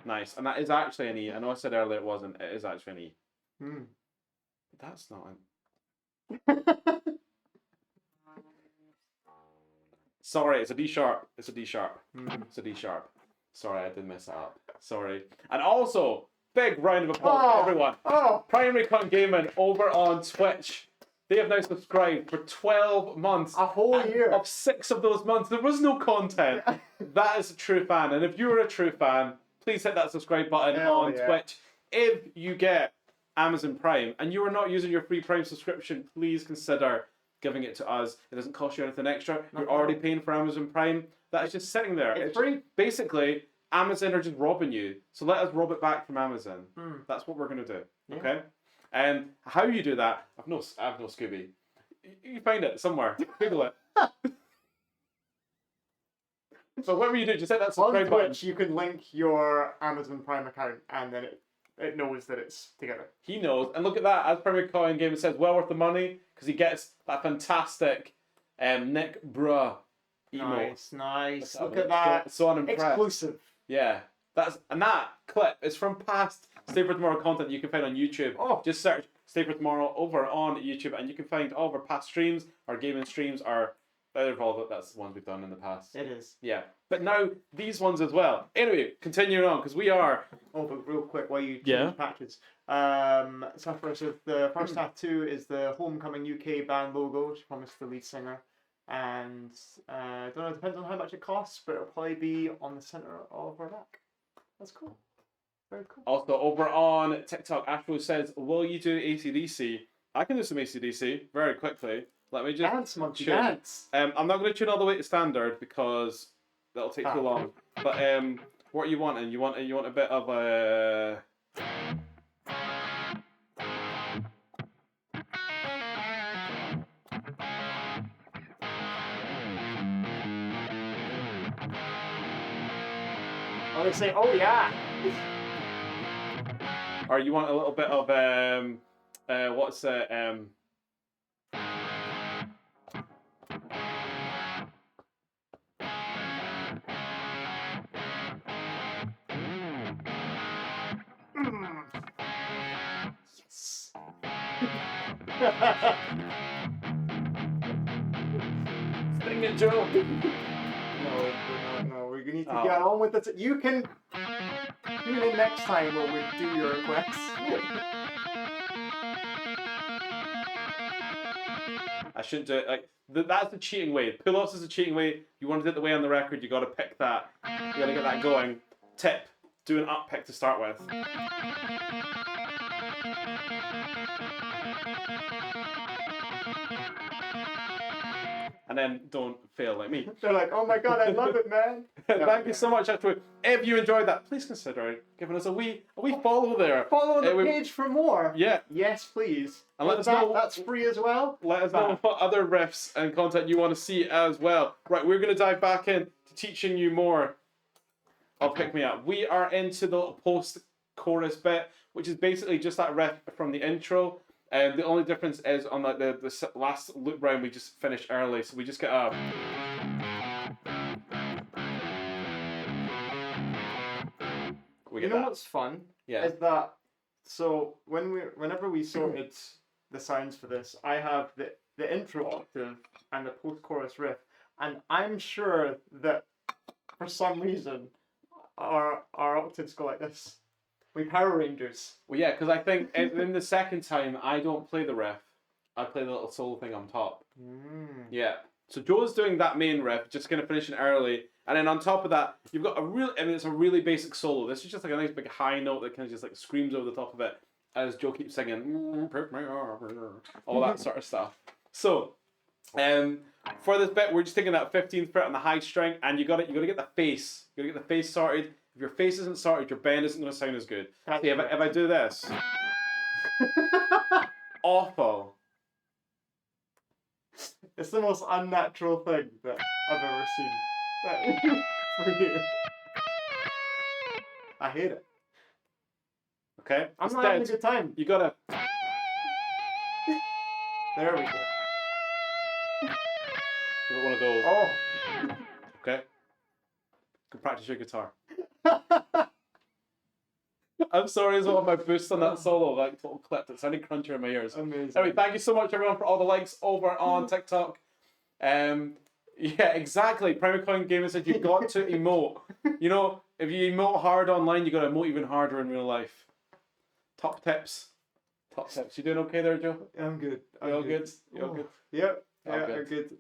Nice. And that is actually an E. I know I said earlier it wasn't. It is actually an E. Hmm. That's not an... Sorry, it's a D sharp. It's a D sharp. It's a D sharp. Sorry, I did mess that up. Sorry. And also, big round of applause, everyone. Primary Con Gaming over on Twitch. They have now subscribed for 12 months. A whole year. Of 6 of those months, there was no content. That is a true fan. And if you're a true fan, please hit that subscribe button on Twitch. If you get Amazon Prime and you are not using your free Prime subscription, please consider giving it to us. It doesn't cost you anything extra. You're already paying for Amazon Prime. That is just sitting there. It's free. Basically, Amazon are just robbing you. So let us rob it back from Amazon. That's what we're going to do. Okay? And how you do that, I have no Scooby. You find it somewhere. Google it. So whatever you do, just hit that subscribe on button. Twitch, you can link your Amazon Prime account, and then it knows that it's together. He knows. And look at that. As Premier Coin Game, it says well worth the money because he gets that fantastic Nick Bruh emote. Nice. Look at that. So unimpressed. Exclusive. Yeah. That clip is from past Stay for Tomorrow content you can find on YouTube. Just search Stay for Tomorrow over on YouTube and you can find all of our past streams, our gaming streams, that's the ones we've done in the past. It is. Yeah. But now these ones as well. Anyway, continuing on because we are... but real quick while you change patches. So the first tattoo is the Homecoming UK band logo, which promised the lead singer. And I don't know, it depends on how much it costs, but it'll probably be on the centre of our back. That's cool. Very cool. Also, over on TikTok, Ashwo says, will you do AC/DC? I can do some AC/DC very quickly. Let me just dance, monkey, tune. dance. I'm not going to tune all the way to standard because that'll take too long. But what are you wanting? You want a bit of a... Oh, they say, oh yeah. Or you want a little bit of what's it? Yes. Sting it, Joe. No, we need to get on with it. You can tune in next time when we do your requests. I shouldn't do it. Like that's the cheating way. Pull-ups is a cheating way. You want to do it the way on the record, you got to pick that. You got to get that going. Tip: do an up pick to start with. And then don't fail like me. They're like, oh my god, I love it, man. Thank you so much, Ashwood. If you enjoyed that, please consider giving us a wee follow there. Follow the page for more. Yeah. Yes, please. And let us know. That's free as well. Let us know what other riffs and content you want to see as well. Right, we're going to dive back in to teaching you more of Pick Me Up. We are into the post-chorus bit, which is basically just that riff from the intro. The only difference is on like the last loop round we just finished early, so we just get a... You know what's fun? Yeah. Is that so whenever we sorted the sounds for this, I have the intro octave and the post-chorus riff, and I'm sure that for some reason our octaves go like this. We Power Rangers. Well, yeah, because I think in the second time I don't play the riff. I play the little solo thing on top. Yeah. So Joe's doing that main riff, just kind of finishing early, and then on top of that, you've got it's a really basic solo. This is just like a nice big high note that kind of just like screams over the top of it as Joe keeps singing, all that sort of stuff. So, for this bit, we're just taking that 15th fret on the high string, and you got to get the face. You got to get the face sorted. If your face isn't sorted, your bend isn't going to sound as good. See, if I do this, awful. It's the most unnatural thing that I've ever seen. For you. I hate it. Okay? I'm not having a good time. You gotta... There we go. Give it one of those. Oh. Okay? You can practice your guitar. I'm sorry as well. My boost on that solo, like total clipped. It sounded crunchier in my ears. Amazing. Anyway, thank you so much everyone for all the likes over on TikTok. Yeah, exactly. Primal Coin Gaming said you've got to emote. You know, if you emote hard online, you got to emote even harder in real life. Top tips. Top tips. You doing okay there, Joe? I'm good. You all good? You all Oh, good? Yep. All Yeah, good. I'm good.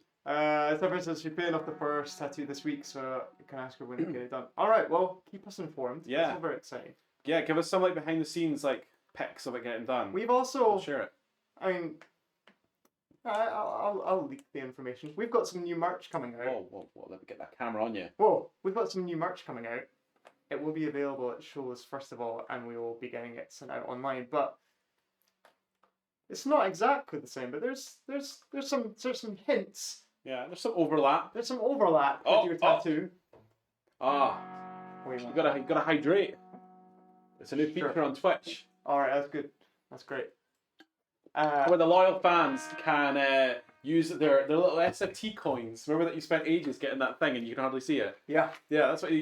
Stefan says she's paying off the first tattoo this week, so you can ask her when to get it done. All right, well, keep us informed. Yeah. That's all very exciting. Yeah, give us some like behind the scenes like pics of it getting done. We've also, We'll share it. I mean, I'll leak the information. We've got some new merch coming out. Whoa, let me get that camera on you. Whoa, we've got some new merch coming out. It will be available at shows first of all, and we will be getting it sent out online. But it's not exactly the same. But there's some hints. Yeah, there's some overlap. There's some overlap with your tattoo. You gotta hydrate. It's a new feature on Twitch. All right, that's good. That's great. Where the loyal fans can use their little NFT coins. Remember that you spent ages getting that thing and you can hardly see it. Yeah. Yeah, that's what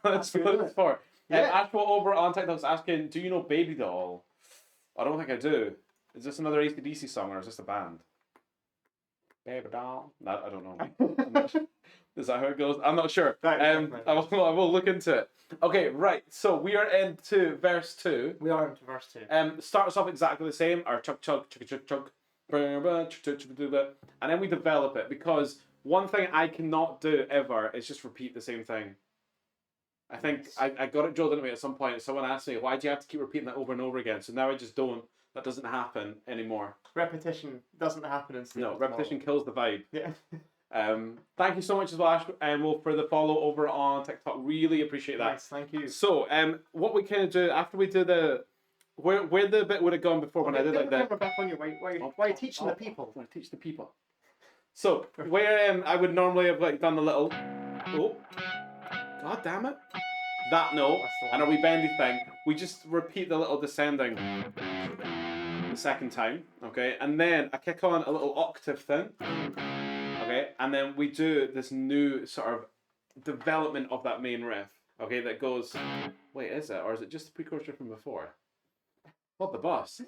what it's for. Yeah. Ashwell over on TikTok is asking, do you know Baby Doll? I don't think I do. Is this another AC/DC song or is this a band? Baby Doll? No, I don't know. I'm not sure. Is that how it goes? I'm not sure. I will look into it. Okay, right. So we are into verse 2. We are into verse 2. Start us off exactly the same. Our chug chug chug chug chug, and then we develop it because one thing I cannot do ever is just repeat the same thing. I think I got it drilled into me at some point. Someone asked me, why do you have to keep repeating that over and over again? So now I just don't. That doesn't happen anymore. Repetition doesn't happen in sleep. No, repetition kills the vibe. Yeah. Thank you so much as well, Ash, for the follow over on TikTok. Really appreciate that. Nice, thank you. So, what we kind of do after we do the where the bit would have gone before when I did like that. Back on you. Why are you teaching the people? I teach the people. So where I would normally have like done the little god damn it, that note and a wee bendy thing. We just repeat the little descending the second time, okay, and then I kick on a little octave thing. Okay, and then we do this new sort of development of that main riff. Okay, that goes. Wait, is it, or is it just the precursor from before? What the boss?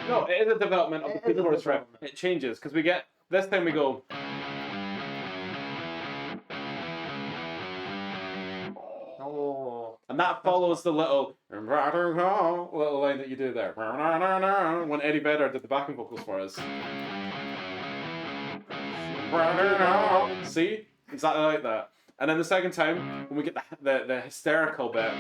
No, it is a development of the pre-chorus riff. It changes because we get this time we go. And that follows the little line that you do there. When Eddie Vedder did the backing vocals for us. See? Exactly like that. And then the second time, when we get the hysterical bit.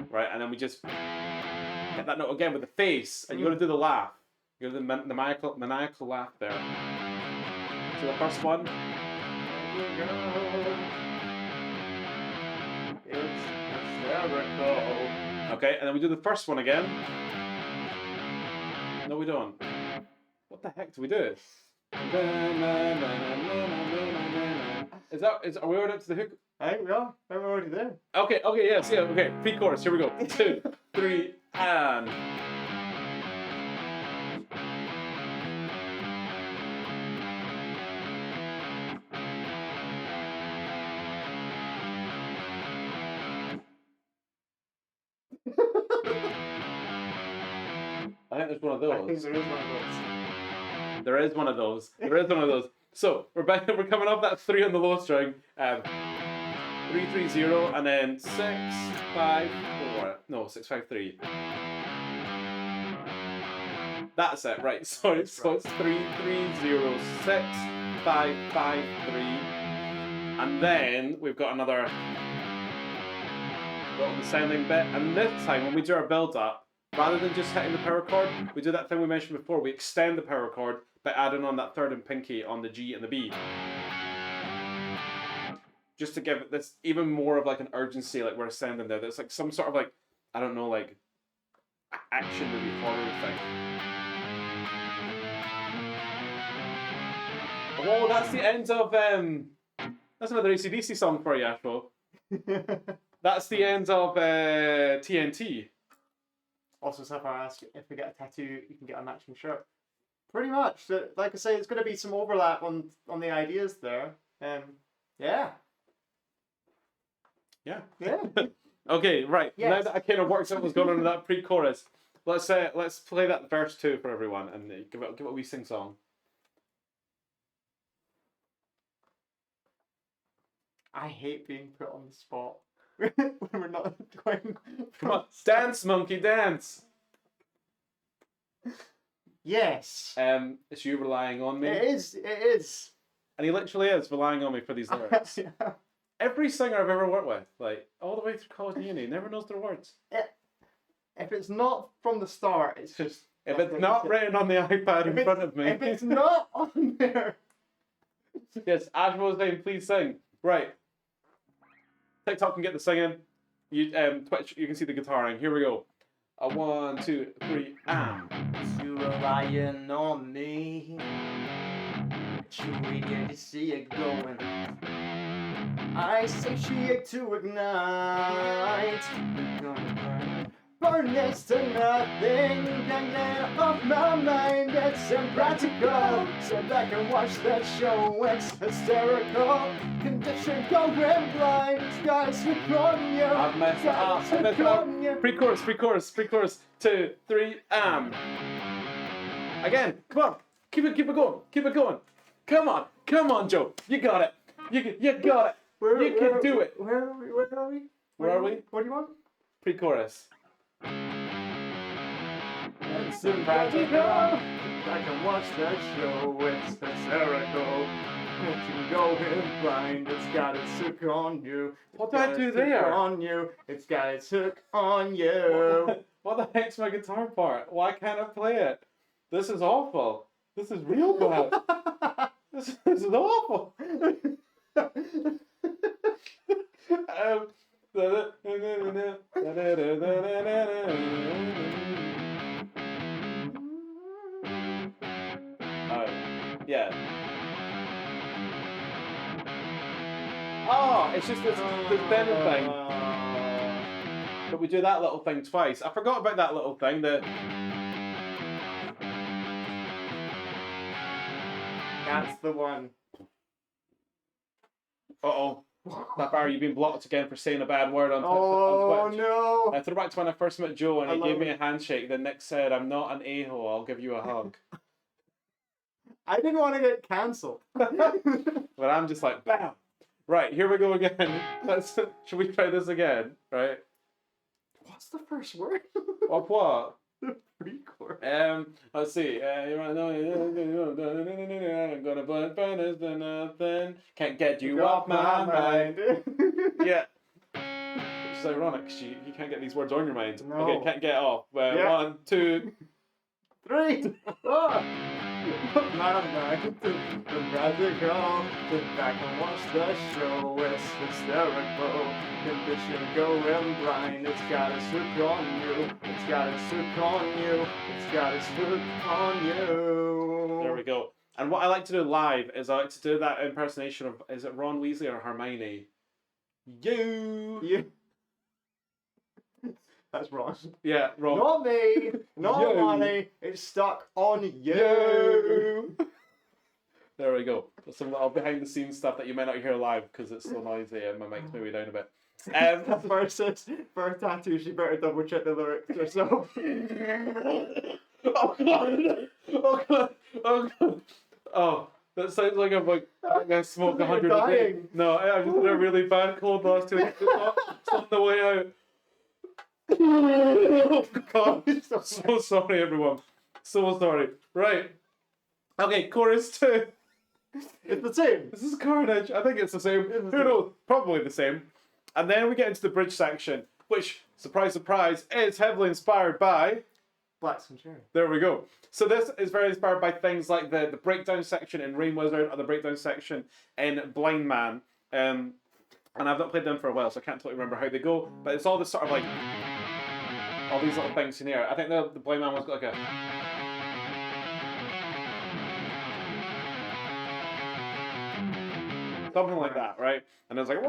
Right, and then we just get that note again with the face, and you got to do the laugh. You got to do the maniacal laugh there. So the first one. Okay, and then we do the first one again. No, we don't. What the heck do we do? Are we already up to the hook? I think we are. We're already there. Okay, yes, yeah, okay. Pre-chorus, here we go. 2, 3, and... I think there's one of those. I think there is one of those. There is one of those. So we're back. We're coming off that 3 on the low string. 3 3 0 and then 6 5 4. No, 6 5 3. That's it. Right. Sorry. So it's 3 3 0 6 5 5 3. And then we've got another little descending bit. And this time when we do our build up, rather than just hitting the power chord, we do that thing we mentioned before. We extend the power chord by adding on that third and pinky on the G and the B. Just to give it this even more of like an urgency, like we're ascending there. There's like some sort of like, I don't know, like action movie horror thing. Oh, that's the end of that's another AC/DC song for you, Ashwell. That's the end of TNT. Also, Sapphire asked if we get a tattoo, you can get a matching shirt. Pretty much. Like I say, it's going to be some overlap on the ideas there. Yeah. Yeah. Yeah. Okay, right. Yes. Now that I kind of worked out what's going on in that pre-chorus, let's play that verse 2 for everyone and give it a wee sing song. I hate being put on the spot when we're not going. Come on, dance, monkey, dance. Yes. It's you relying on me. It is. And he literally is relying on me for these lyrics. Yeah. Every singer I've ever worked with, like all the way through college and uni, never knows their words. If it's not from the start, it's just. If it's not written on the iPad in front of me. If it's not on there. Yes, Ash was saying, please sing. Right. TikTok can get the singing. You Twitch, you can see the guitaring. Here we go. 1, 2, 3, You relying on me. You eager to see it going. I satiate to ignite. Burn this to nothing. Can get off my mind. It's impractical. Sit back and watch that show. It's hysterical. Condition going blind. Guys, hook on you. I've messed it up. I've messed it up. Pre-chorus. 2, 3, Again, come on. Keep it going. Come on, Joe. You got it. You got it. You can do it. Where are we? Where are we? What do you want? Pre-chorus. It's impractical. I can watch that show. It's hysterical. It can go in blind. It's got its hook on you. What did I do there? On you. It's got its hook on you. What the heck's my guitar part? Why can't I play it? This is awful. This is real bad. This is awful. Yeah. Oh, it's just this bending thing. But we do that little thing twice. I forgot about that little thing. That's the one. Uh-oh. Barry, you've been blocked again for saying a bad word on Twitch. Oh, no. I threw back to when I first met Joe and he gave me it. a handshake. Then Nick said, I'm not an a-hole, I'll give you a hug. I didn't want to get cancelled. But I'm just like, bam. Right, here we go again. Should we try this again? Right? What's the first word? What? The pre-chorus. Let's see. I'm gonna burn this to nothing. Can't get you off my mind. Yeah. It's ironic. You can't get these words on your mind. No. Okay, can't get off. Yeah. 1, 2. 3. Oh. My mind. The radical. Sit back and watch the show. It's hysterical. Condition going blind. It's got its hook on you. It's got its hook on you. It's got its hook on you. There we go. And what I like to do live is I like to do that impersonation of, is it Ron Weasley or Hermione? You. That's wrong. Yeah, Ron. Not me. Not You. money. It's stuck on you. There we go. Some little behind the scenes stuff that you might not hear live because it's so noisy and my mic's maybe down a bit. For a tattoo, she better double check the lyrics herself. Oh god! Oh god! Oh god! Oh, that sounds like I'm gonna smoke 100 a day. Dying. No, I just had a really bad cold last 2 weeks. It's on the way out. Oh god! So sorry, everyone. So sorry. Right. Okay, chorus 2. It's the same. This is carnage. I think it's the same. Who knows? Probably the same. And then we get into the bridge section, which, surprise, surprise, is heavily inspired by... Black and Cherry. There we go. So this is very inspired by things like the breakdown section in Rain Wizard or the breakdown section in Blind Man. And I've not played them for a while, so I can't totally remember how they go. But it's all this sort of like... all these little things in here. I think the Blind Man one's got like a... something like that, right? And I was like...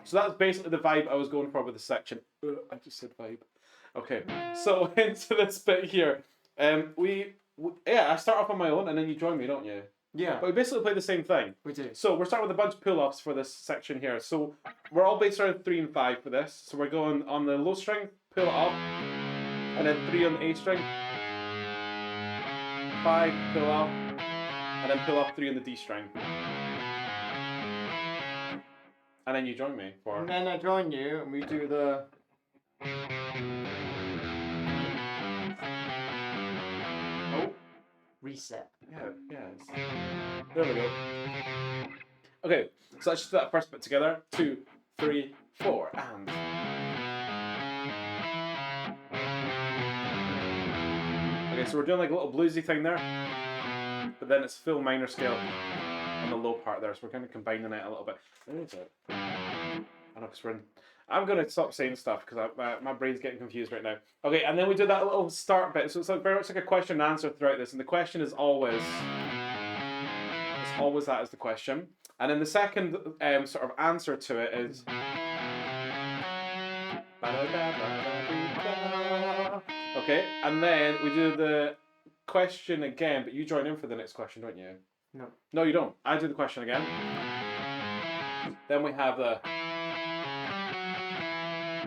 So that's basically the vibe I was going for with this section. I just said vibe. Okay, so into this bit here. We Yeah, I start off on my own and then you join me, don't you? Yeah, But we basically play the same thing. we do. So we're starting with a bunch of pull-offs for this section here. So we're all based around 3 and 5 for this. So we're going on the low string, pull it up, and then 3 on the A string, 5, pull off, and then pull off 3 on the D string. And then you join me for. And then I join you, and we do the. Oh, reset. Yeah. There we go. Okay, so let's just do that first bit together. 2, 3, 4, and. Okay, so we're doing like a little bluesy thing there, but then it's full minor scale on the low part there, so we're kind of combining it a little bit. Where is it? I know, because we're in. I'm going to stop saying stuff because my brain's getting confused right now. Okay, and then we do that little start bit. So it's like very much like a question and answer throughout this. And the question is always... It's always that as the question. And then the second sort of answer to it is... Okay, and then we do the question again, but you join in for the next question, don't you? No. No, you don't. I do the question again. Then we have the...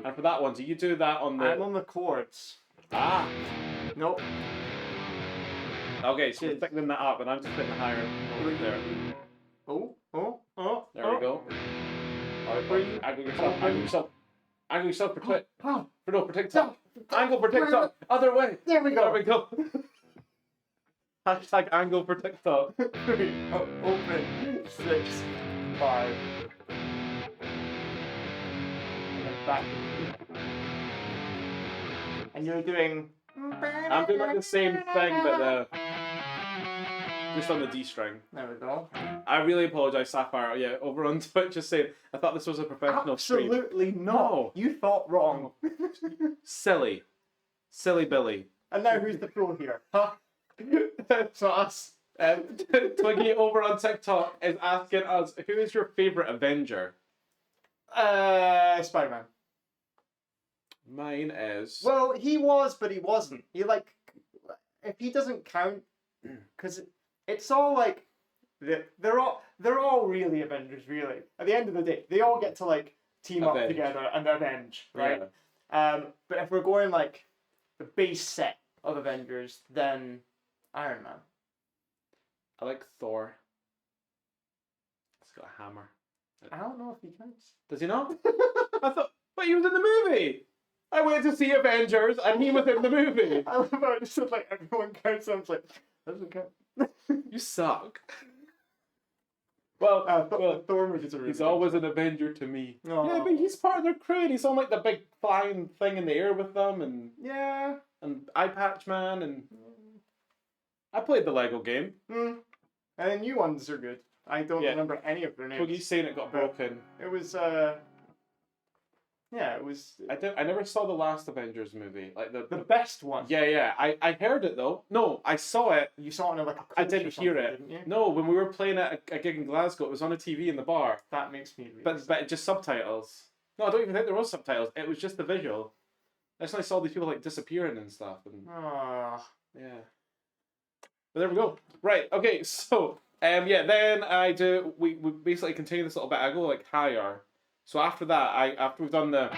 And for that one, do you do that on the... I'm on the chords. Ah! Nope. Okay, so we're picking that up, and I'm just putting the higher over there. Oh. There we go. Alright, where you? Angle yourself. Angle yourself for Twitch. Oh. For TikTok. Angle for TikTok. Other way. There we go. There we go. Hashtag angle for TikTok. Open. 6, 5. Back. And you're doing. I'm doing like the same thing, but just on the D string. There we go. I really apologise, Sapphire. Yeah, over on Twitch, just saying. I thought this was a professional stream. Absolutely not. No. You thought wrong. Silly Billy. And now who's the pro here? Huh? So us. Twiggy over on TikTok is asking us, who is your favourite Avenger? Spider-Man. Mine is... Well, he was, but he wasn't. He like, if he doesn't count, because it's all like, they're all really Avengers. Really, at the end of the day, they all get to like team up together and avenge, right? Yeah. But if we're going like the base set of Avengers, then Iron Man. I like Thor. He's got a hammer. I don't know if he counts. Does he not? I thought, but he was in the movie. I went to see Avengers and he was in the movie. I love how it said like everyone counts. I was like, doesn't count. You suck. Well, Thor movies are really he's always an Avenger to me. Aww. Yeah, but he's part of their crew. He's on like the big flying thing in the air with them, and yeah, and Eye Patch Man, and I played the Lego game. And the new ones are good. I don't remember any of their names. Twiggy's saying it got broken. It was yeah, it was. I never saw the last Avengers movie, like the best one. Yeah. I heard it though. No, I saw it. You saw it in like a I didn't hear it. Didn't you? No, when we were playing at a gig in Glasgow, it was on a TV in the bar. That makes me. But just subtitles. No, I don't even think there was subtitles. It was just the visual. That's when I saw these people like disappearing and stuff. And yeah. But there we go. Right. Okay. So then I do. We basically continue this little bit. I go like higher. So after that, after we've done the, let's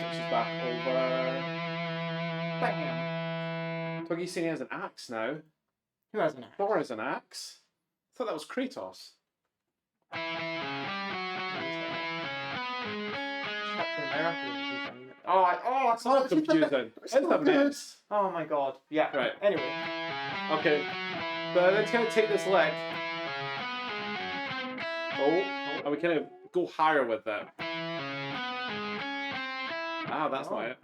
switch back over. Bam. Twiggy's saying he has an axe now. Who has an axe? Thor has an axe. I thought that was Kratos. Captain America. Oh, It's all confusing. It's a mess. Oh my god. Yeah. Right. Anyway. Okay. So let's kind of take this leg. Oh, and we kind of go higher with that. Ah, that's not it.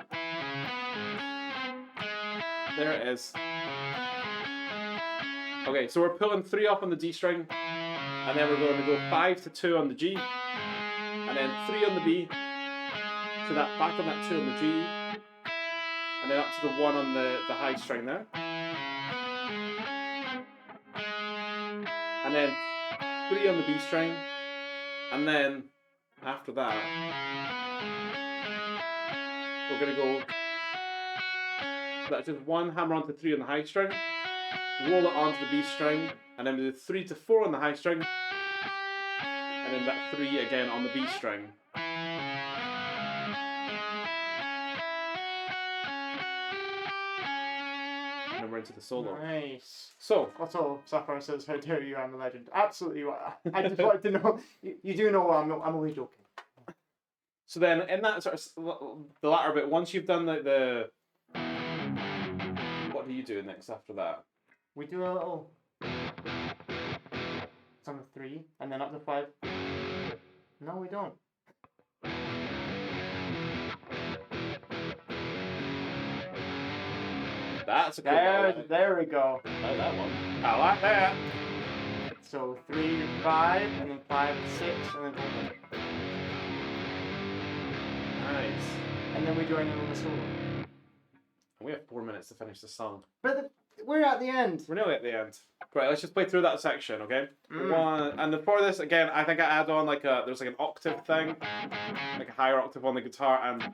There it is. Okay, so we're pulling 3 off on the D string, and then we're going to go 5 to 2 on the G, and then 3 on the B, to that back on that 2 on the G, and then up to the 1 on the high string there. And then 3 on the B string, and then after that, we're going to go That's just one hammer onto 3 on the high string, roll it onto the B string, and then we do 3 to 4 on the high string, and then that 3 again on the B string. And then we're into the solo. Nice. So, Also, Sapphire says, "How dare you? I'm a legend." Absolutely. I just wanted to know. You do know I'm only joking. so then in that sort of the latter bit, once you've done the what do you do next after that? We do a little. It's on the 3, and then up to 5. No, we don't. That's a cool one. There we go. I like that one. I like that. So 3 to 5, and then 5 to 6, and then open. Nice. And then we join in on the solo. We have 4 minutes to finish the song. But we're at the end. We're nearly at the end. Right, let's just play through that section, okay? Mm. One, and for this, again, I think I add on there's like an octave thing, like a higher octave on the guitar, and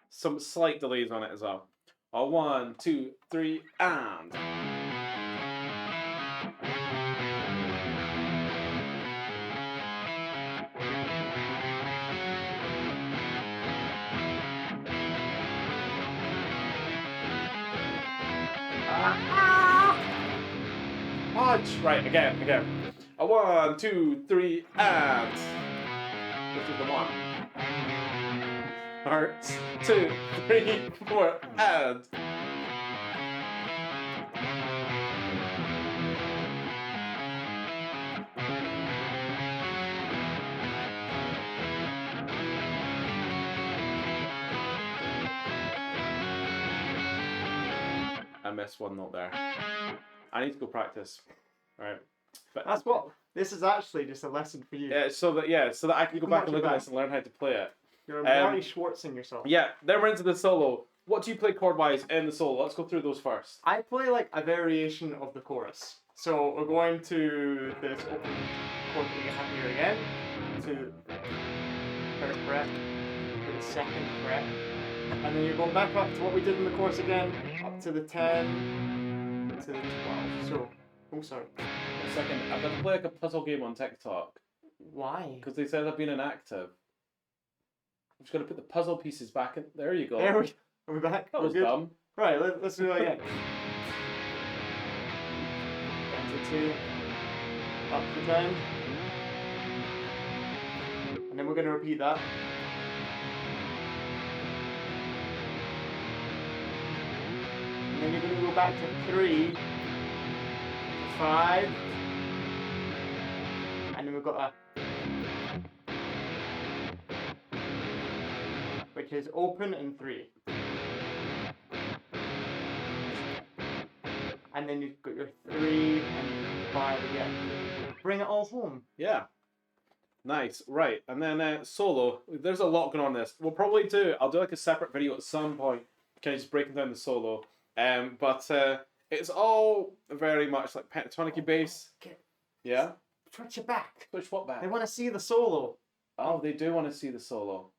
some slight delays on it as well. 1, 2, 3, and. Punch! Right, again. 1, 2, 3, and. This is the 1. Hearts. 2, 3, 4, and. I missed one note there. I need to go practice. Right. But That's what. This is actually just a lesson for you. so that I can go back and look at back. this and learn how to play it. You're Marty Schwartzing yourself. Yeah, then we're into the solo. What do you play chord-wise in the solo? Let's go through those first. I play like a variation of the chorus. So we're going to this open chord that we have here again, to 3rd fret, to the 2nd fret, and then you're going back up to what we did in the chorus again, up to the 10, to the 12. So, oh sorry. A second, I've got to play like a puzzle game on TikTok. Why? Because they said I've been inactive. I'm just going to put the puzzle pieces back in. There you go. There we go. Are we back? That We're was good? dumb. Right, let's do it again. Down to 2, up to 10, and then we're going to repeat that. And then you're going to go back to 3, to 5, and then we've got a, which is open and 3. And then you've got your 3 and 5 again. Bring it all home. Yeah. Nice. Right. And then solo. There's a lot going on in this. I'll do like a separate video at some point, kind of just breaking down the solo. But it's all very much like pentatonic bass. Yeah? Switch it back. Switch what back? They want to see the solo. Oh, they do want to see the solo.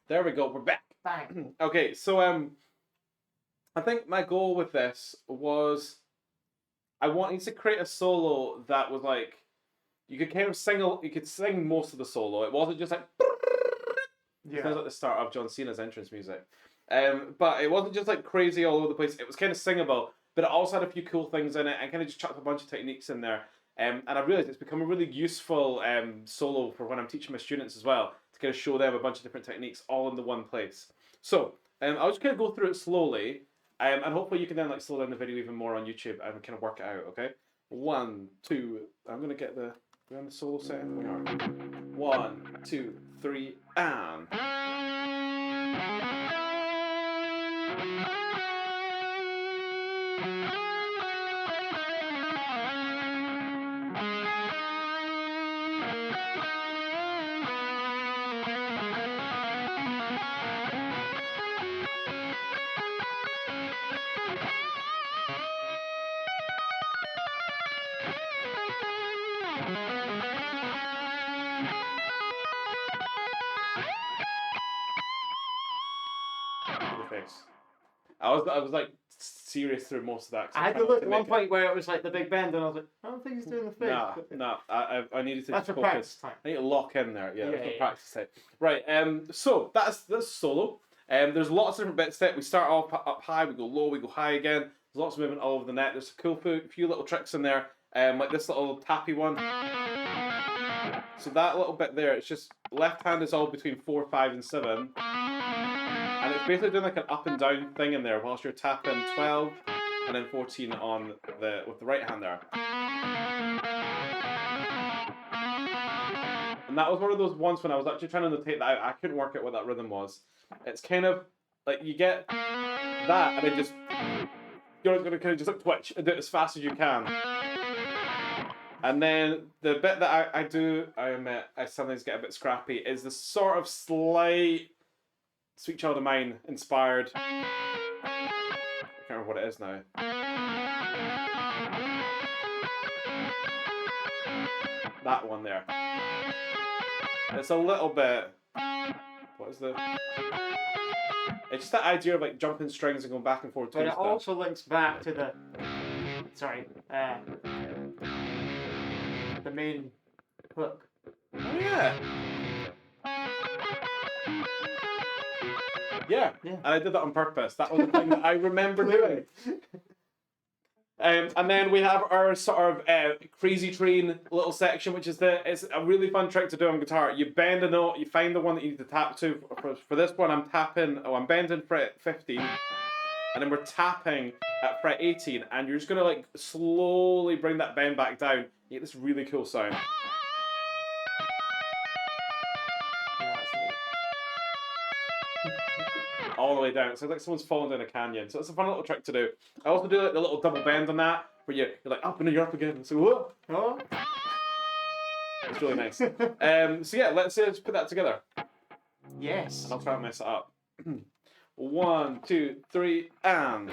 There we go. We're back. Bang. Okay, so I think my goal with this was I wanted to create a solo that was like you could kind of you could sing most of the solo. It wasn't just like Yeah. sounds like the start of John Cena's entrance music. But it wasn't just like crazy all over the place. It was kind of singable, but it also had a few cool things in it and kind of just chucked a bunch of techniques in there. And I realized it's become a really useful solo for when I'm teaching my students as well, to kind of show them a bunch of different techniques all in the one place. So I'll just kind of go through it slowly, and hopefully you can then like slow down the video even more on YouTube and kind of work it out. Okay, 1, 2. I'm gonna get the solo setting. We are 1, 2, 3, and. I was like serious through most of that. 'cause I had to tried look at one make it- point where it was like the big bend, and I was like, I don't think he's doing the thing. No, I needed to That's just a focus. practice time. I need to lock in there. Yeah, that's Yeah, a yeah. practice time. Right. So that's solo. There's lots of different bits to it. We start off up high, we go low, we go high again. There's lots of movement all over the net. There's a cool few little tricks in there. Like this little tappy one. So that little bit there, it's just left hand is all between 4, 5, and 7. And it's basically doing like an up and down thing in there whilst you're tapping 12 and then 14 on with the right hand there. And that was one of those ones when I was actually trying to notate that I couldn't work out what that rhythm was. It's kind of like you get that and then just you're going to kind of just like twitch and do it as fast as you can. And then the bit that I do, I admit, I sometimes get a bit scrappy, is the sort of slight Sweet Child of Mine inspired. I can't remember what it is now. That one there. It's a little bit. What is the? It's just that idea of like jumping strings and going back and forth. But it also links back to the. Sorry. The main hook. Oh yeah. Yeah, Yeah. and I did that on purpose. That was the thing that I remember doing. And then we have our sort of crazy train little section, which is it's a really fun trick to do on guitar. You bend a note, you find the one that you need to tap to. For this one, I'm bending fret 15, and then we're tapping at fret 18, and you're just gonna like slowly bring that bend back down. You get this really cool sound. Yeah, that's neat. All the way down. It sounds like someone's falling down a canyon. So it's a fun little trick to do. I also do like the little double bend on that, where you're like up and then you're up again. So whoa. Oh. It's really nice. So yeah, let's put that together. Yes. And I'll try and mess it up. 1, 2, 3, and.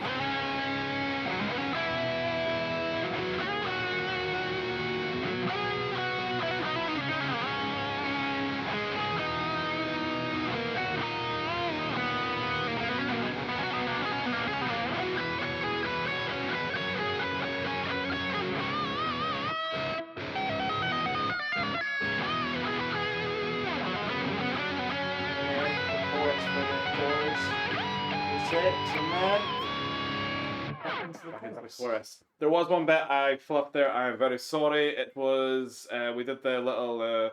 Back into the chorus. There was one bit I fluffed there. I'm very sorry. It was we did the little that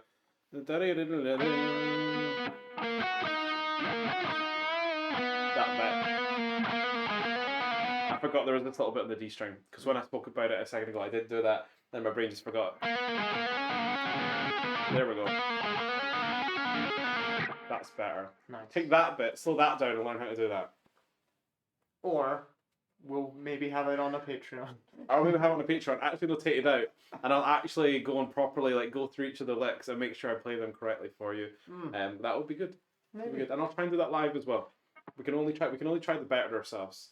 bit. I forgot there was this little bit of the D string because when I spoke about it a second ago, I did do that. Then my brain just forgot. There we go. That's better. Nice. Take that bit, slow that down, and learn how to do that. Or we'll maybe have it on a Patreon. I'll maybe have it on a Patreon, actually notate it out, and I'll actually go and properly like go through each of the licks and make sure I play them correctly for you. That would be good. Maybe. Be good. And I'll try and do that live as well. We can only try the better ourselves.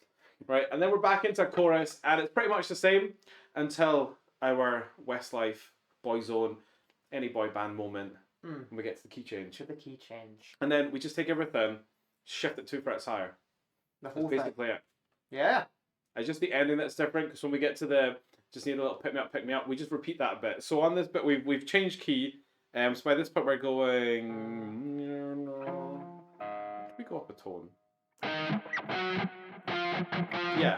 Right, and then we're back into a chorus, and it's pretty much the same until our Westlife, Boyzone, any boy band moment when we get to the key change. To the key change. And then we just take everything, shift it 2 frets higher. The That's whole thing. basically it. Yeah. It's just the ending that's different, because when we get to the just need a little pick me up, we just repeat that a bit. So on this bit we've changed key. So by this point we're going. Should we go up a tone? Yeah.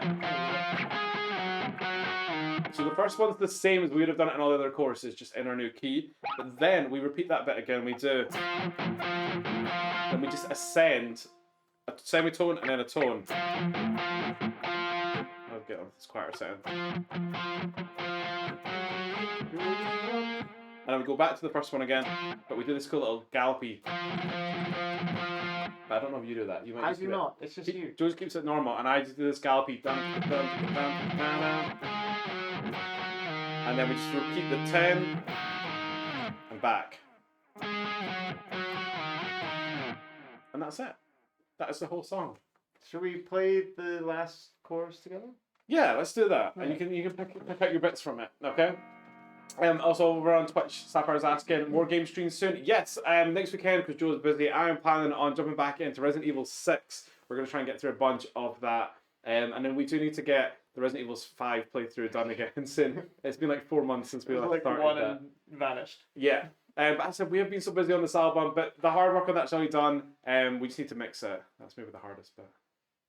So the first one's the same as we would have done it in all the other choruses, just in our new key. But then we repeat that bit again. We do. Then we just ascend a semitone and then a tone. I'll get on this quieter sound. And then we go back to the first one again, but we do this cool little gallopy. I don't know if you do that. You might. I just do not. It's just you. Joe just keeps it normal, and I just do this gallopy. Dun, dun, dun, dun, dun. And then we just repeat the 10 and back. And that's it. That is the whole song. Should we play the last chorus together? Yeah, let's do that. Right. And you can pick out your bits from it, okay? Also over on Twitch, Sapphires asking, more game streams soon? Yes, next weekend, because Joe's busy, I am planning on jumping back into Resident Evil 6. We're going to try and get through a bunch of that And then we do need to get the Resident Evil 5 playthrough done again soon. It's been like 4 months since we It was last like started one that. and vanished. Yeah. But I said we have been so busy on this album, but the hard work on that's already done. We just need to mix it. That's maybe the hardest bit.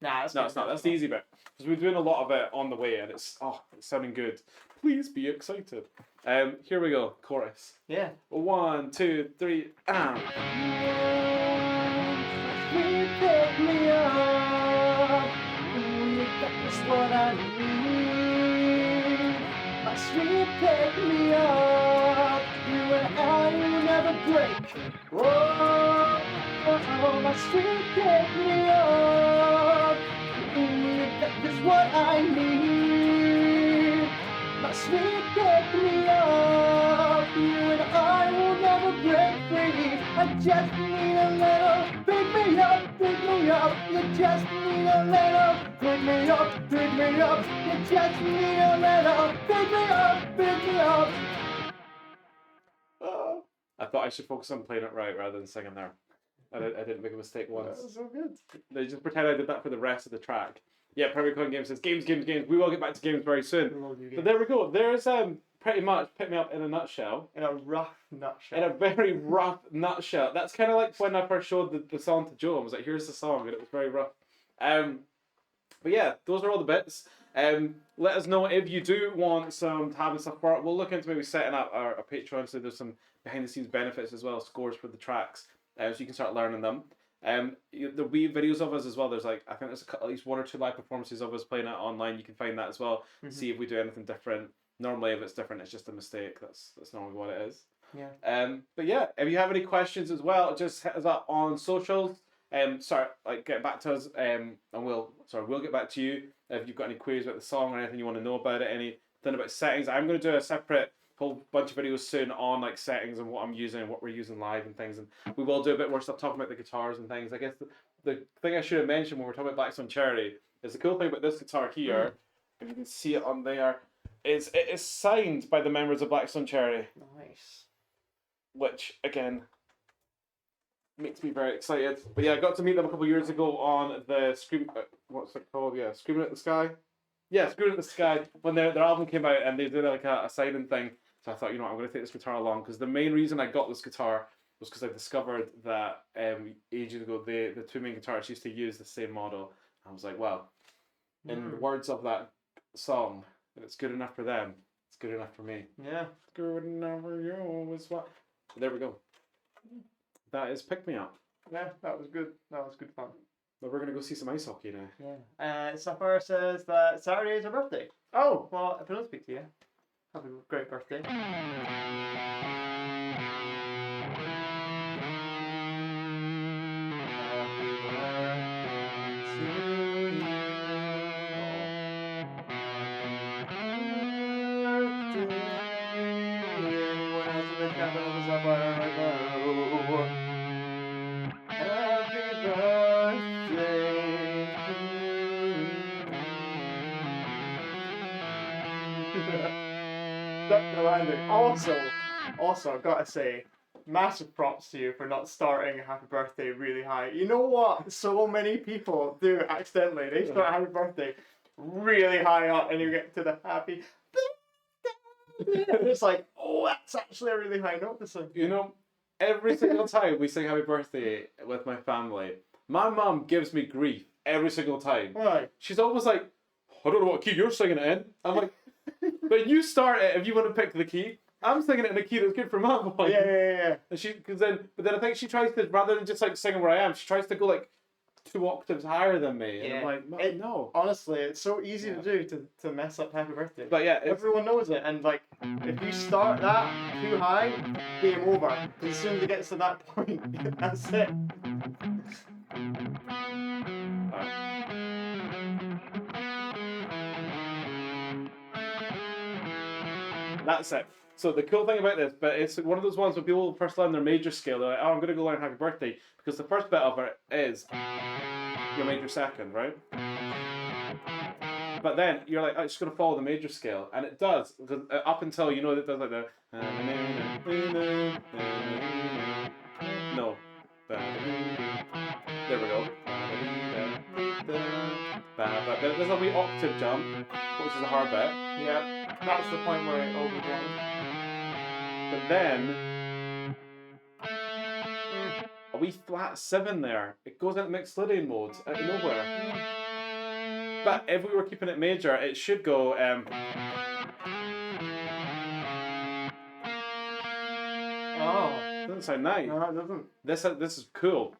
Nah, No, it's not. That's the easy bit. Because we're doing a lot of it on the way, and it's sounding good. Please be excited. Here we go. Chorus. Yeah. 1, 2, 3. Pick me up. That's what I need. My sweet pick me up. You and I will never break. Oh, my sweet pick me up. That is what I need. My sweet pick me up. You and I will never break free. I just need a little pick me up, pick me up. You just need a little pick me up, pick me up. You just need a little pick me up, pick me up. I thought I should focus on playing it right rather than singing there. I didn't make a mistake once. That was so good. They just pretend I did that for the rest of the track. Yeah, Perfect Coin Games says games. We will get back to games very soon. But there we go. There's pretty much Pick Me Up in a nutshell. In a rough nutshell. In a very rough nutshell. That's kind of like when I first showed the song to Joe. I was like, here's the song, and it was very rough. But yeah, those are all the bits. Let us know if you do want some tab and stuff for it. We'll look into maybe setting up our Patreon, so there's some behind the scenes benefits as well, scores for the tracks, so you can start learning them. There'll be videos of us as well. There's I think there's at least 1 or 2 live performances of us playing it online. You can find that as well. See if we do anything different. Normally, if it's different, it's just a mistake. That's normally what it is. Yeah. But yeah, if you have any questions as well, just hit us up on socials. Get back to us. And we'll get back to you if you've got any queries about the song or anything you want to know about it. Anything about settings. I'm going to do a separate whole bunch of videos soon on settings and what I'm using, what we're using live and things, and we will do a bit more stuff talking about the guitars and things. I guess the thing I should have mentioned when we're talking about Blackstone Cherry is the cool thing about this guitar here, if you can see it on there, is it is signed by the members of Blackstone Cherry. Nice. Which again makes me very excited. But yeah, I got to meet them a couple of years ago on the what's it called? Yeah, Screaming at the Sky. Yeah, Screaming at the Sky, when their album came out and they did a signing thing. So I thought, I'm going to take this guitar along, because the main reason I got this guitar was because I discovered that ages ago the 2 main guitarists used to use the same model. I was like, well, in the words of that song, if it's good enough for them, it's good enough for me. Yeah. Good enough for you is what. There we go. That is Pick Me Up. Yeah, that was good. That was good fun. But we're going to go see some ice hockey now. Yeah. Sapphire says that Saturday is her birthday. Oh! Well, if I don't speak to you, have a great birthday. Also, I've got to say, massive props to you for not starting Happy Birthday really high. You know what? So many people do accidentally. They start Happy Birthday really high up, and you get to the Happy Birthday. It's like, oh, that's actually a really high note to sing. You know, every single time we sing Happy Birthday with my family, my mum gives me grief every single time. Right. She's always like, I don't know what key you're singing it in. I'm like, but you start it if you want to pick the key. I'm singing it in a key that's good for my voice. Yeah. And but then I think she tries to, rather than just singing where I am, she tries to go 2 octaves higher than me. And I'm like, no. Honestly, it's so easy to do to mess up Happy Birthday. But yeah, everyone knows it, and if you start that too high, game over. As soon as it gets to that point, that's it. That's it. So the cool thing about this, but it's one of those ones when people first learn their major scale, they're like, oh, I'm going to go learn Happy Birthday, because the first bit of it is your major second, right? But then you're like, oh, it's just going to follow the major scale, and it does, up until, it does the... No. There we go. But there's a wee octave jump, which is a hard bit. Yeah, that's the point where it overgrown. But then a wee flat 7 there. It goes into Mixolydian mode out of nowhere. But if we were keeping it major, it should go. Oh, Doesn't sound nice. no, it doesn't. This is cool.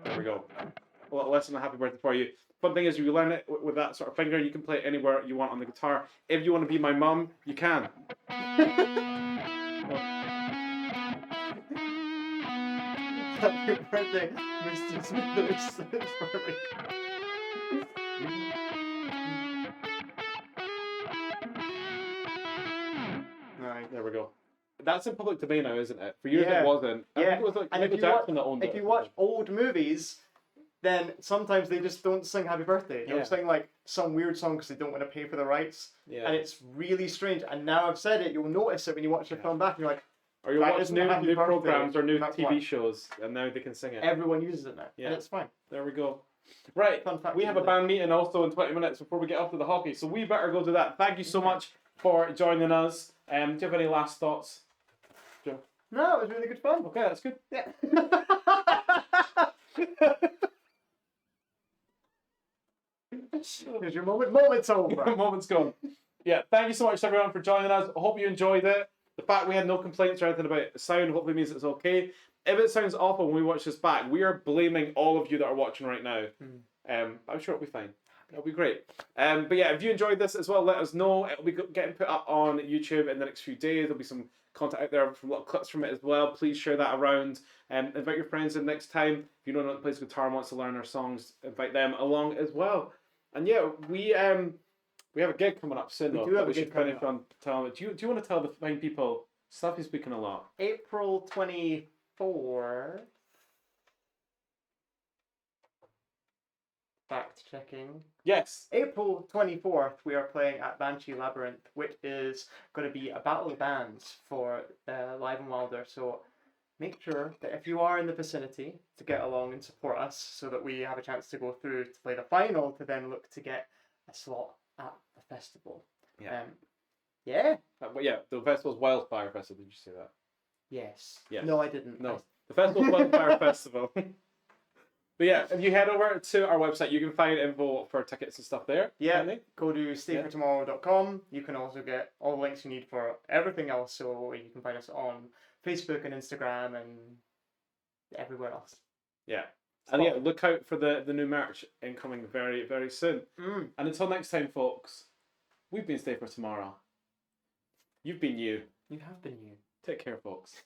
There we go. A little lesson on happy birthday for you. Fun thing is, you learn it with that sort of finger. You can play it anywhere you want on the guitar. If you want to be my mum, you can. Happy birthday, Mr. Smithers. It's perfect. Right. There we go. That's in public domain now, isn't it? For years Yeah. it wasn't. I think it was like And Michael Jackson that owned it. if you watch old movies, then sometimes they just don't sing Happy Birthday. They'll Yeah. sing like some weird song because they don't want to pay for the rights. Yeah. And it's really strange. And now I've said it, you'll notice it when you watch the film back and you're like, Or you that watch isn't new Happy Birthday, programs or new that's TV why. shows, and now they can sing it. everyone uses it now. Yeah. And it's fine. There we go. Right, Fun fact we of have the a day. band meeting also in 20 minutes before we get off to the hockey, so we better go do that. Thank you so much for joining us. Do you have any last thoughts, Joe? No, it was really good fun. Okay, that's good. Yeah. Here's your moment. Moment's over. Moment's gone. Yeah, thank you so much everyone for joining us. I hope you enjoyed it. The fact we had no complaints or anything about sound hopefully means it's okay. If it sounds awful when we watch this back, we are blaming all of you that are watching right now. I'm sure it'll be fine. It'll be great. But yeah, if you enjoyed this as well, let us know. It'll be getting put up on YouTube in the next few days. There'll be some content out there from little clips from it as well. Please share that around. Invite your friends in next time. If you know anyone that plays guitar and wants to learn our songs, invite them along as well. And yeah, we have a gig coming up soon. We though, do have that a gig should coming finish on time. Do you want to tell the fine people? Stuff is speaking a lot. April 24th. Fact checking. Yes. April 24th, we are playing at Banshee Labyrinth, which is going to be a battle of bands for Live and Wilder. So make sure that if you are in the vicinity to get along and support us so that we have a chance to go through to play the final to then look to get a slot at the festival. Yeah. Yeah. But yeah, the festival's Wildfire Festival. Did you say that? Yes. Yes. No, I didn't. No. The festival's Wildfire Festival. But yeah, if you head over to our website, you can find info for tickets and stuff there. Yeah, can't they? go to stayfortomorrow.com. You can also get all the links you need for everything else. So you can find us on Facebook and Instagram and everywhere else. Yeah. And yeah, look out for the new merch incoming very, very soon. And until next time, folks, we've been Stay for Tomorrow. You've been you. You have been you. Take care, folks.